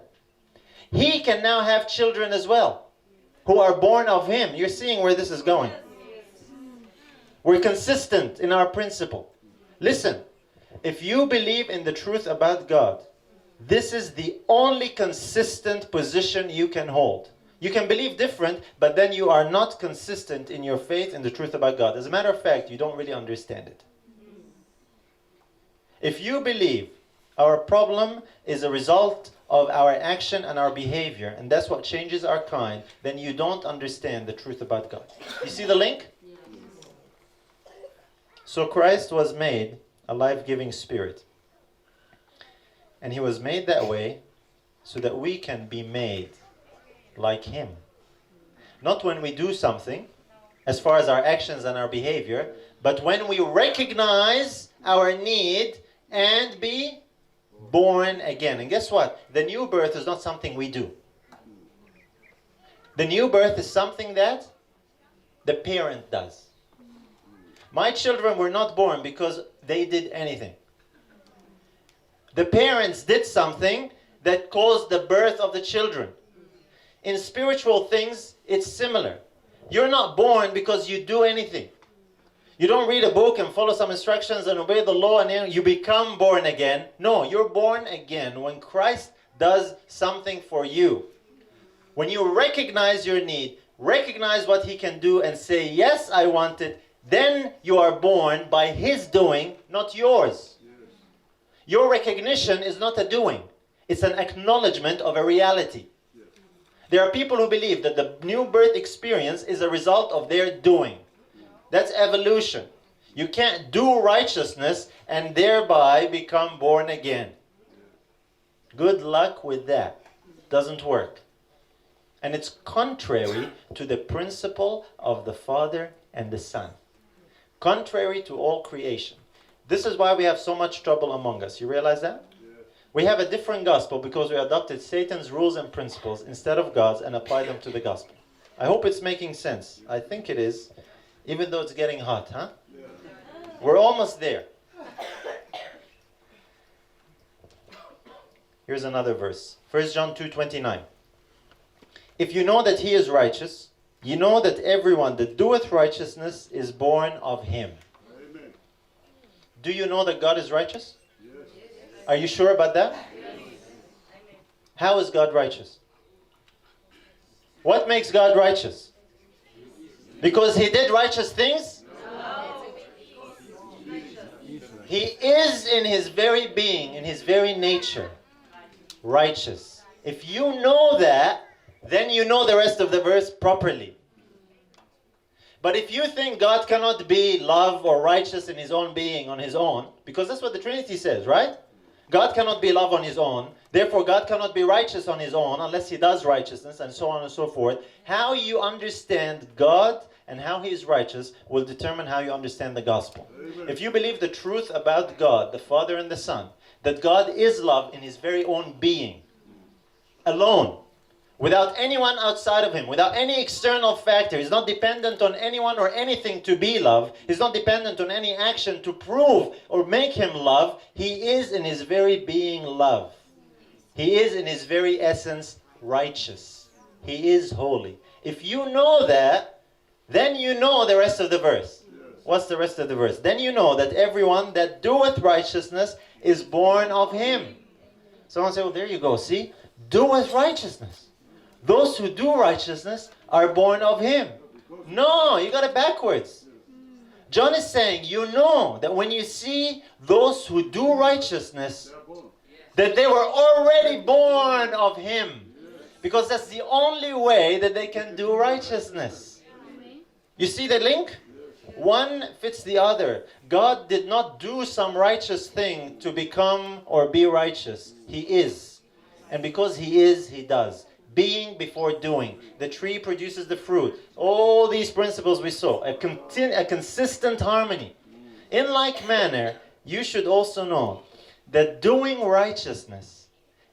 He can now have children as well, who are born of him. You're seeing where this is going. We're consistent in our principle. Listen, if you believe in the truth about God, this is the only consistent position you can hold. You can believe different, but then you are not consistent in your faith in the truth about God. As a matter of fact, you don't really understand it. If you believe our problem is a result of our action and our behavior, and that's what changes our kind, then you don't understand the truth about God. You see the link? So Christ was made a life-giving spirit. And he was made that way so that we can be made like him. Not when we do something, as far as our actions and our behavior, but when we recognize our need and be born again. And guess what? The new birth is not something we do. The new birth is something that the parent does. My children were not born because they did anything. The parents did something that caused the birth of the children. In spiritual things, it's similar. You're not born because you do anything. You don't read a book and follow some instructions and obey the law and then you become born again. No, you're born again when Christ does something for you. When you recognize your need, recognize what he can do and say, yes, I want it, then you are born by his doing, not yours. Your recognition is not a doing. It's an acknowledgement of a reality. There are people who believe that the new birth experience is a result of their doing. That's evolution. You can't do righteousness and thereby become born again. Good luck with that. Doesn't work. And it's contrary to the principle of the Father and the Son. Contrary to all creation. This is why we have so much trouble among us. You realize that? We have a different gospel because we adopted Satan's rules and principles instead of God's and applied them to the gospel. I hope it's making sense. I think it is, even though it's getting hot, huh? Yeah. We're almost there. Here's another verse. 1 John 2:29. If you know that he is righteous, You know that everyone that doeth righteousness is born of him. Amen. Do you know that God is righteous? Yes. Are you sure about that? How is God righteous? What makes God righteous? Because he did righteous things? He is in his very being, in his very nature, righteous. If you know that, then you know the rest of the verse properly. But if you think God cannot be love or righteous in his own being on his own, because that's what the Trinity says, right? God cannot be love on his own, therefore God cannot be righteous on his own unless he does righteousness, and so on and so forth. How you understand God and how he is righteous will determine how you understand the gospel. Amen. If you believe the truth about God, the Father and the Son, that God is love in his very own being, alone, without anyone outside of him, without any external factor. He's not dependent on anyone or anything to be love. He's not dependent on any action to prove or make him love. He is in his very being love. He is in his very essence righteous. He is holy. If you know that, then you know the rest of the verse. What's the rest of the verse? Then you know that everyone that doeth righteousness is born of him. Someone say, well, there you go. See? Doeth righteousness. Those who do righteousness are born of him. No, you got it backwards. John is saying, you know that when you see those who do righteousness, that they were already born of him. Because that's the only way that they can do righteousness. You see the link? One fits the other. God did not do some righteous thing to become or be righteous. He is. And because he is, he does. Being before doing. The tree produces the fruit. All these principles we saw. A consistent harmony. In like manner, you should also know that doing righteousness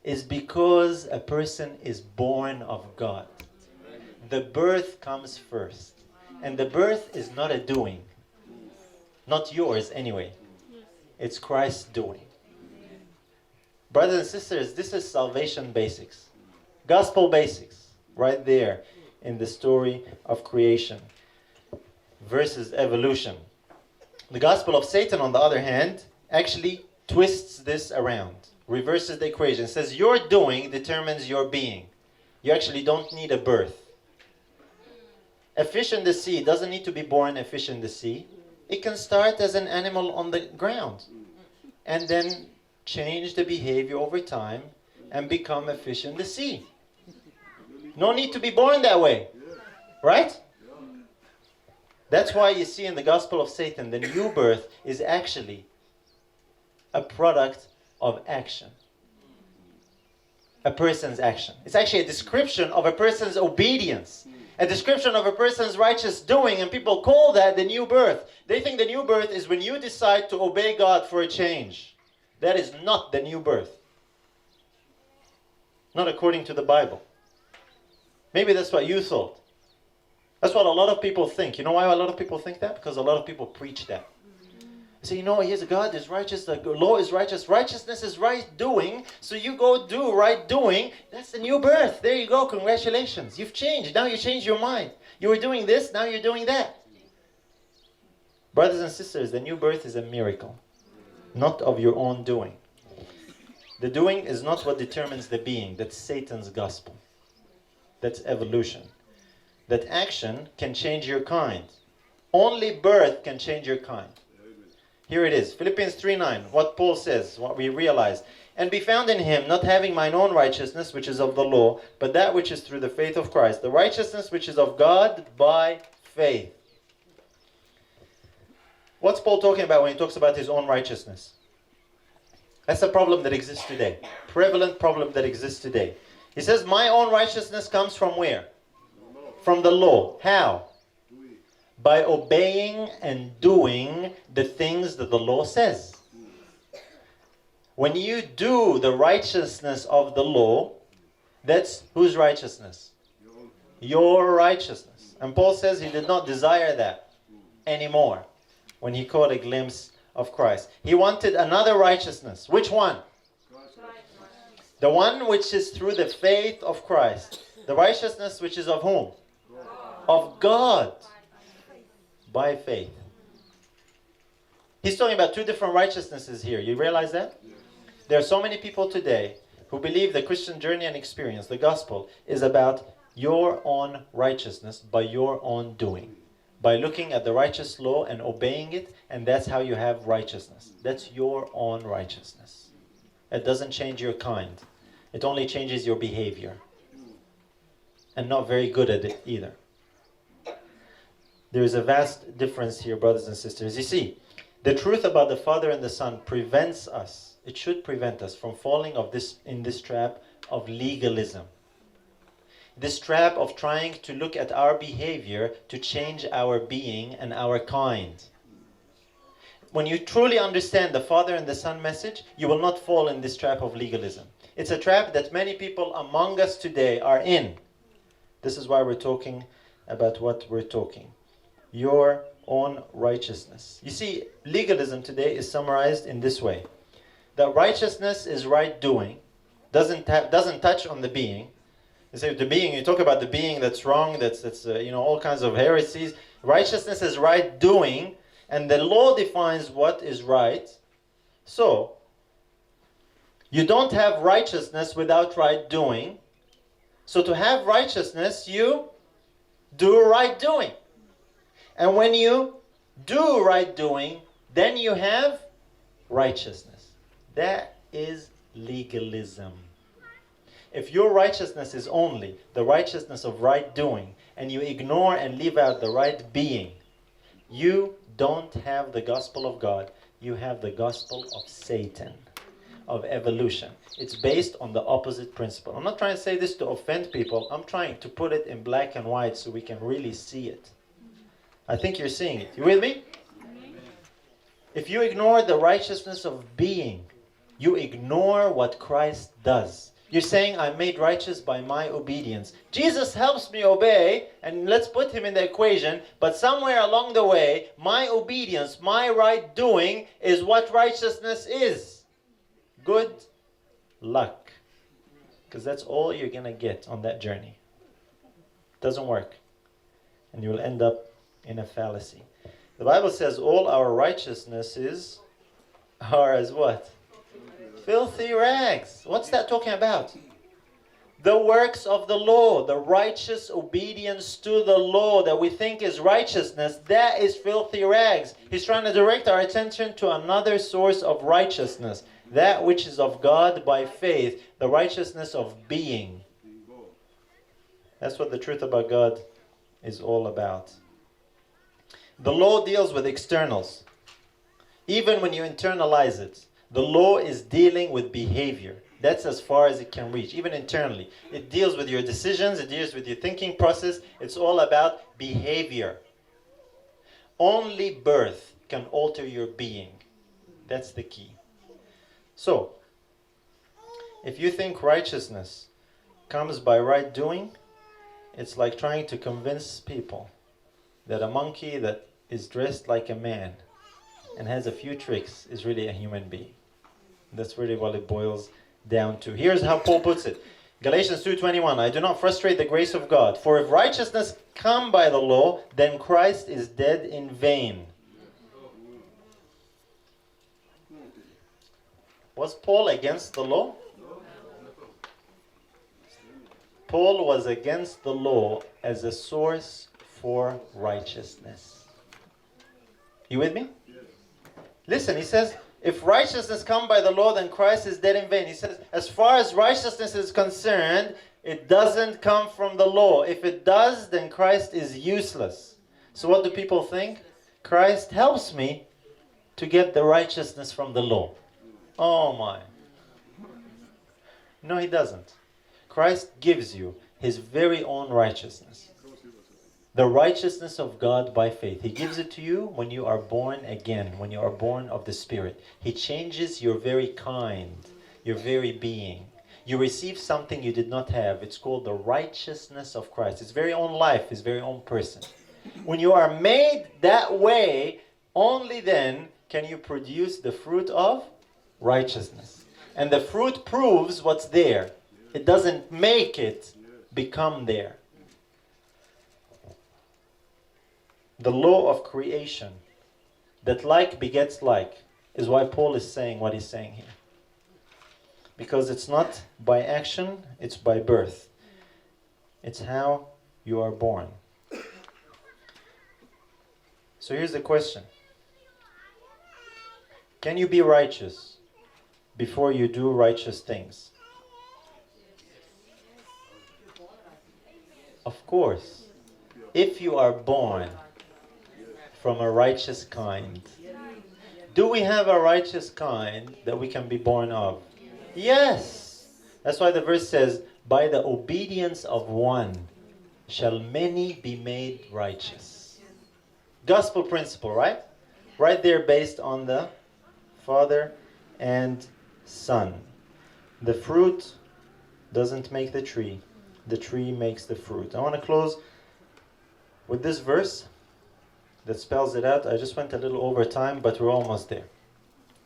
is because a person is born of God. The birth comes first. And the birth is not a doing. Not yours anyway. It's Christ's doing. Brothers and sisters, this is salvation basics. Gospel basics, right there in the story of creation versus evolution. The gospel of Satan, on the other hand, actually twists this around, reverses the equation. It says your doing determines your being. You actually don't need a birth. A fish in the sea doesn't need to be born a fish in the sea. It can start as an animal on the ground and then change the behavior over time and become a fish in the sea. No need to be born that way. Right? That's why you see in the gospel of Satan, the new birth is actually a product of action. A person's action. It's actually a description of a person's obedience. A description of a person's righteous doing, and people call that the new birth. They think the new birth is when you decide to obey God for a change. That is not the new birth. Not according to the Bible. Maybe that's what you thought. That's what a lot of people think. You know why a lot of people think that? Because a lot of people preach that. They say, you know, here's God is righteous, the law is righteous, righteousness is right doing, so you go do right doing. That's the new birth. There you go, congratulations. You've changed. Now you changed your mind. You were doing this, now you're doing that. Brothers and sisters, the new birth is a miracle, not of your own doing. The doing is not what determines the being. That's Satan's gospel. That's evolution. That action can change your kind. Only birth can change your kind. Here it is, Philippians 3:9, what Paul says, what we realize. And be found in him, not having mine own righteousness, which is of the law, but that which is through the faith of Christ, the righteousness which is of God by faith. What's Paul talking about when he talks about his own righteousness? That's a problem that exists today. Prevalent problem that exists today. He says, my own righteousness comes from where? From the law. How? By obeying and doing the things that the law says. When you do the righteousness of the law, that's whose righteousness? Your righteousness. And Paul says he did not desire that anymore when he caught a glimpse of Christ. He wanted another righteousness. Which one? The one which is through the faith of Christ. The righteousness which is of whom? of God by faith. He's talking about two different righteousnesses here. You realize that? There are so many people today who believe the Christian journey and experience, the gospel, is about your own righteousness by your own doing. By looking at the righteous law and obeying it, and that's how you have righteousness. That's your own righteousness. It doesn't change your kind. It only changes your behavior. And not very good at it either. There is a vast difference here, brothers and sisters. You see, the truth about the Father and the Son prevents us, it should prevent us from falling in this trap of legalism. This trap of trying to look at our behavior to change our being and our kind. When you truly understand the Father and the Son message, you will not fall in this trap of legalism. It's a trap that many people among us today are in. This is why we're talking about what we're talking. Your own righteousness. You see, legalism today is summarized in this way. That righteousness is right doing, doesn't touch on the being. You say the being, you talk about the being that's wrong, that's all kinds of heresies. Righteousness is right doing, and the law defines what is right. So, you don't have righteousness without right doing. So to have righteousness, you do right doing. And when you do right doing, then you have righteousness. That is legalism. If your righteousness is only the righteousness of right doing, and you ignore and leave out the right being, you don't have the gospel of God. You have the gospel of Satan, of evolution. It's based on the opposite principle. I'm not trying to say this to offend people. I'm trying to put it in black and white so we can really see it. I think you're seeing it. You with me? If you ignore the righteousness of being, you ignore what Christ does. You're saying, I'm made righteous by my obedience. Jesus helps me obey, and let's put him in the equation, but somewhere along the way, my obedience, my right doing, is what righteousness is. Good luck. Because that's all you're going to get on that journey. Doesn't work. And you will end up in a fallacy. The Bible says all our righteousnesses are as what? Filthy rags. What's that talking about? The works of the law, the righteous obedience to the law that we think is righteousness, that is filthy rags. He's trying to direct our attention to another source of righteousness, that which is of God by faith, the righteousness of being. That's what the truth about God is all about. The law deals with externals. Even when you internalize it, the law is dealing with behavior. That's as far as it can reach, even internally. It deals with your decisions, it deals with your thinking process. It's all about behavior. Only birth can alter your being. That's the key. So, if you think righteousness comes by right doing, it's like trying to convince people that a monkey that is dressed like a man and has a few tricks is really a human being. That's really what it boils down to. Here's how Paul puts it. Galatians 2:21, I do not frustrate the grace of God, for if righteousness come by the law, then Christ is dead in vain. Was Paul against the law? Paul was against the law as a source for righteousness. You with me? Listen, he says, if righteousness come by the law, then Christ is dead in vain. He says, as far as righteousness is concerned, it doesn't come from the law. If it does, then Christ is useless. So what do people think? Christ helps me to get the righteousness from the law. Oh my. No, he doesn't. Christ gives you his very own righteousness. The righteousness of God by faith. He gives it to you when you are born again, when you are born of the Spirit. He changes your very kind, your very being. You receive something you did not have. It's called the righteousness of Christ. His very own life, his very own person. When you are made that way, only then can you produce the fruit of righteousness. And the fruit proves what's there. It doesn't make it become there. the law of creation, that like begets like, is why Paul is saying what he's saying here. Because it's not by action, it's by birth. It's how you are born. So here's the question. Can you be righteous before you do righteous things? Of course. If you are born from a righteous kind. Do we have a righteous kind that we can be born of? Yes. That's why the verse says, by the obedience of one shall many be made righteous. Gospel principle, right? Right there, based on the Father and Son. The fruit doesn't make the tree makes the fruit. I want to close with this verse that spells it out. I just went a little over time, but we're almost there.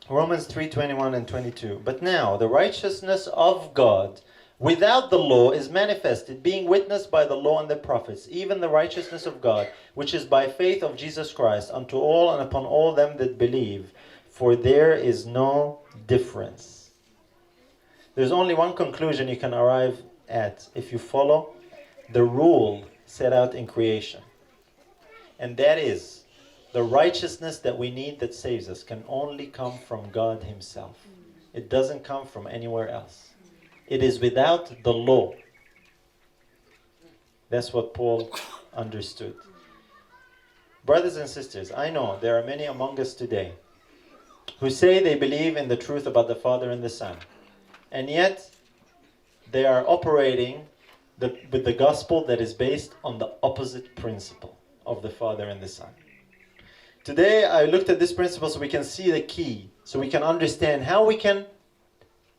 Romans 3:21 and 22. But now the righteousness of God without the law is manifested, being witnessed by the law and the prophets, even the righteousness of God, which is by faith of Jesus Christ, unto all and upon all them that believe. For there is no difference. There's only one conclusion you can arrive at if you follow the rule set out in creation. And that is, the righteousness that we need that saves us can only come from God Himself. It doesn't come from anywhere else. It is without the law. That's what Paul understood. Brothers and sisters, I know there are many among us today who say they believe in the truth about the Father and the Son. And yet, they are operating with the gospel that is based on the opposite principle of the Father and the Son. Today, I looked at this principle so we can see the key, so we can understand how we can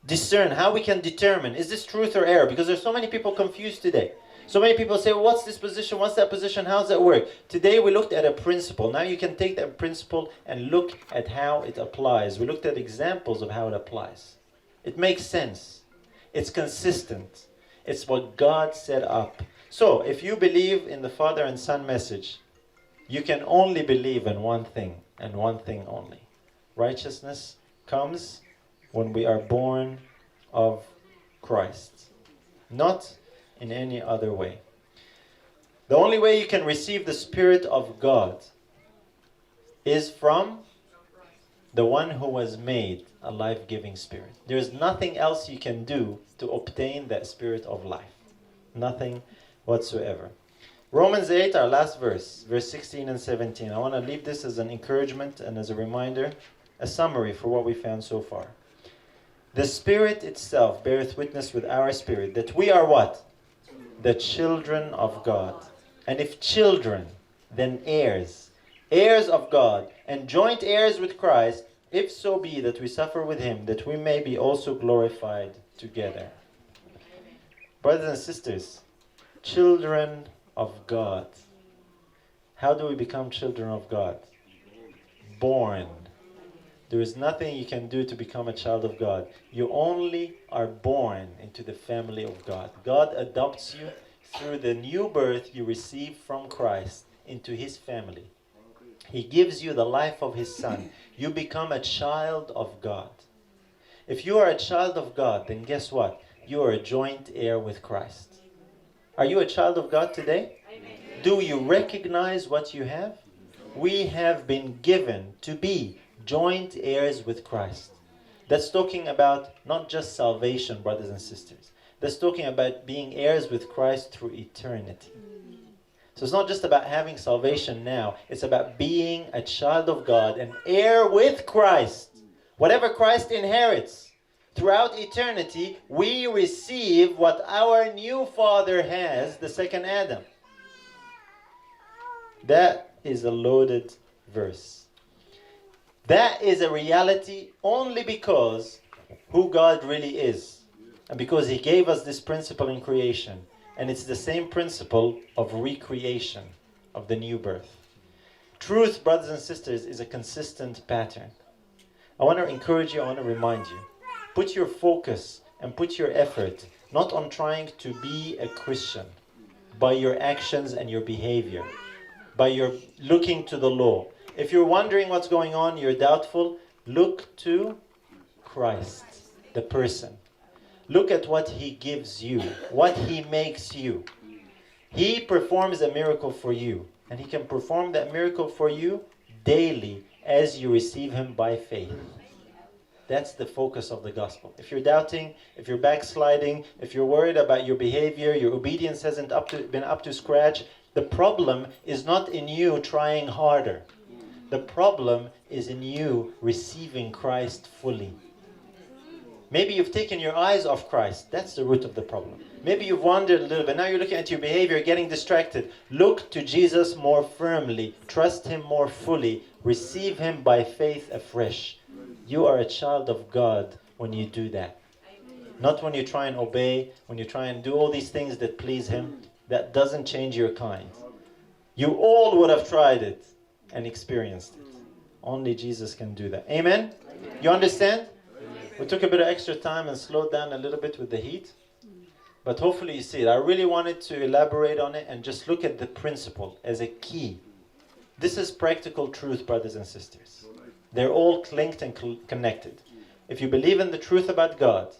discern, how we can determine, is this truth or error? Because there's so many people confused today. So many people say, well, what's this position? What's that position? How does that work? Today we looked at a principle. Now you can take that principle and look at how it applies. We looked at examples of how it applies. It makes sense. It's consistent. It's what God set up. So if you believe in the Father and Son message, you can only believe in one thing and one thing only. Righteousness comes when we are born of Christ. Not in any other way. The only way you can receive the Spirit of God is from the one who was made a life-giving Spirit. There is nothing else you can do to obtain that Spirit of life. Nothing whatsoever. Romans 8, our last verse 16 and 17. I want to leave this as an encouragement and as a reminder, a summary for what we found so far. The Spirit itself beareth witness with our spirit that we are what? The children of God. And if children, then heirs. Heirs of God, and joint heirs with Christ, if so be that we suffer with Him, that we may be also glorified together. Brothers and sisters, children of God. How do we become children of God? Born. There is nothing you can do to become a child of God. You only are born into the family of God. God adopts you through the new birth you receive from Christ into His family. He gives you the life of His Son. You become a child of God. If you are a child of God, then guess what? You are a joint heir with Christ. Are you a child of God today? Amen. Do you recognize what you have? We have been given to be joint heirs with Christ. That's talking about not just salvation, brothers and sisters. That's talking about being heirs with Christ through eternity. So it's not just about having salvation now. It's about being a child of God, an heir with Christ. Whatever Christ inherits throughout eternity, we receive what our new Father has, the second Adam. That is a loaded verse. That is a reality only because who God really is. And because He gave us this principle in creation. And it's the same principle of recreation, of the new birth. Truth, brothers and sisters, is a consistent pattern. I want to encourage you, I want to remind you. Put your focus and put your effort not on trying to be a Christian by your actions and your behavior. by your looking to the law. If you're wondering what's going on, you're doubtful, look to Christ, the person. Look at what He gives you, what He makes you. He performs a miracle for you, and He can perform that miracle for you daily as you receive Him by faith. That's the focus of the gospel. If you're doubting, if you're backsliding, if you're worried about your behavior, your obedience hasn't been up to scratch, the problem is not in you trying harder. The problem is in you receiving Christ fully. Maybe you've taken your eyes off Christ. That's the root of the problem. Maybe you've wandered a little bit. Now you're looking at your behavior, getting distracted. Look to Jesus more firmly. Trust Him more fully. Receive Him by faith afresh. You are a child of God when you do that. Not when you try and obey, when you try and do all these things that please Him. That doesn't change your kind. You all would have tried it and experienced it. Only Jesus can do that. Amen? You understand? We took a bit of extra time and slowed down a little bit with the heat. But hopefully you see it. I really wanted to elaborate on it and just look at the principle as a key. This is practical truth, brothers and sisters. They're all linked and connected. If you believe in the truth about God,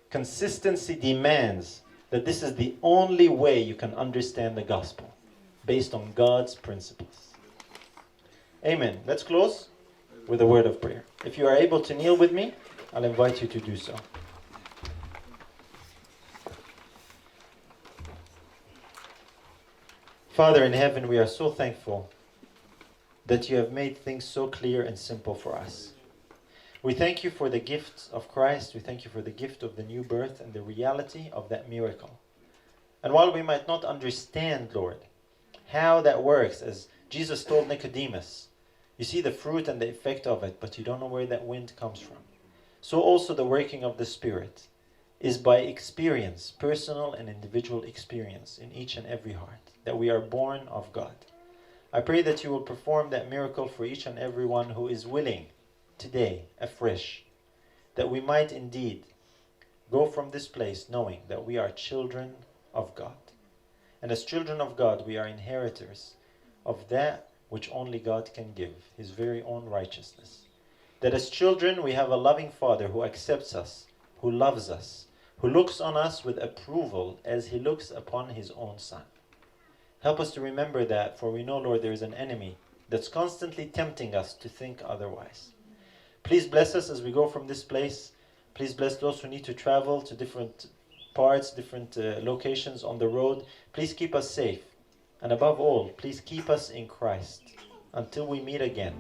consistency demands that this is the only way you can understand the gospel, based on God's principles. Amen. Let's close with a word of prayer. If you are able to kneel with me, I'll invite you to do so. Father in heaven, we are so thankful that you have made things so clear and simple for us. We thank you for the gift of Christ. We thank you for the gift of the new birth and the reality of that miracle. And while we might not understand, Lord, how that works, as Jesus told Nicodemus, you see the fruit and the effect of it, but you don't know where that wind comes from. So also the working of the Spirit is by experience, personal and individual experience in each and every heart, that we are born of God. I pray that you will perform that miracle for each and every one who is willing today, afresh, that we might indeed go from this place knowing that we are children of God. And as children of God, we are inheritors of that which only God can give, His very own righteousness. That as children, we have a loving Father who accepts us, who loves us, who looks on us with approval as He looks upon His own Son. Help us to remember that, for we know, Lord, there is an enemy that's constantly tempting us to think otherwise. Please bless us as we go from this place. Please bless those who need to travel to different parts, different locations on the road. Please keep us safe. And above all, please keep us in Christ until we meet again.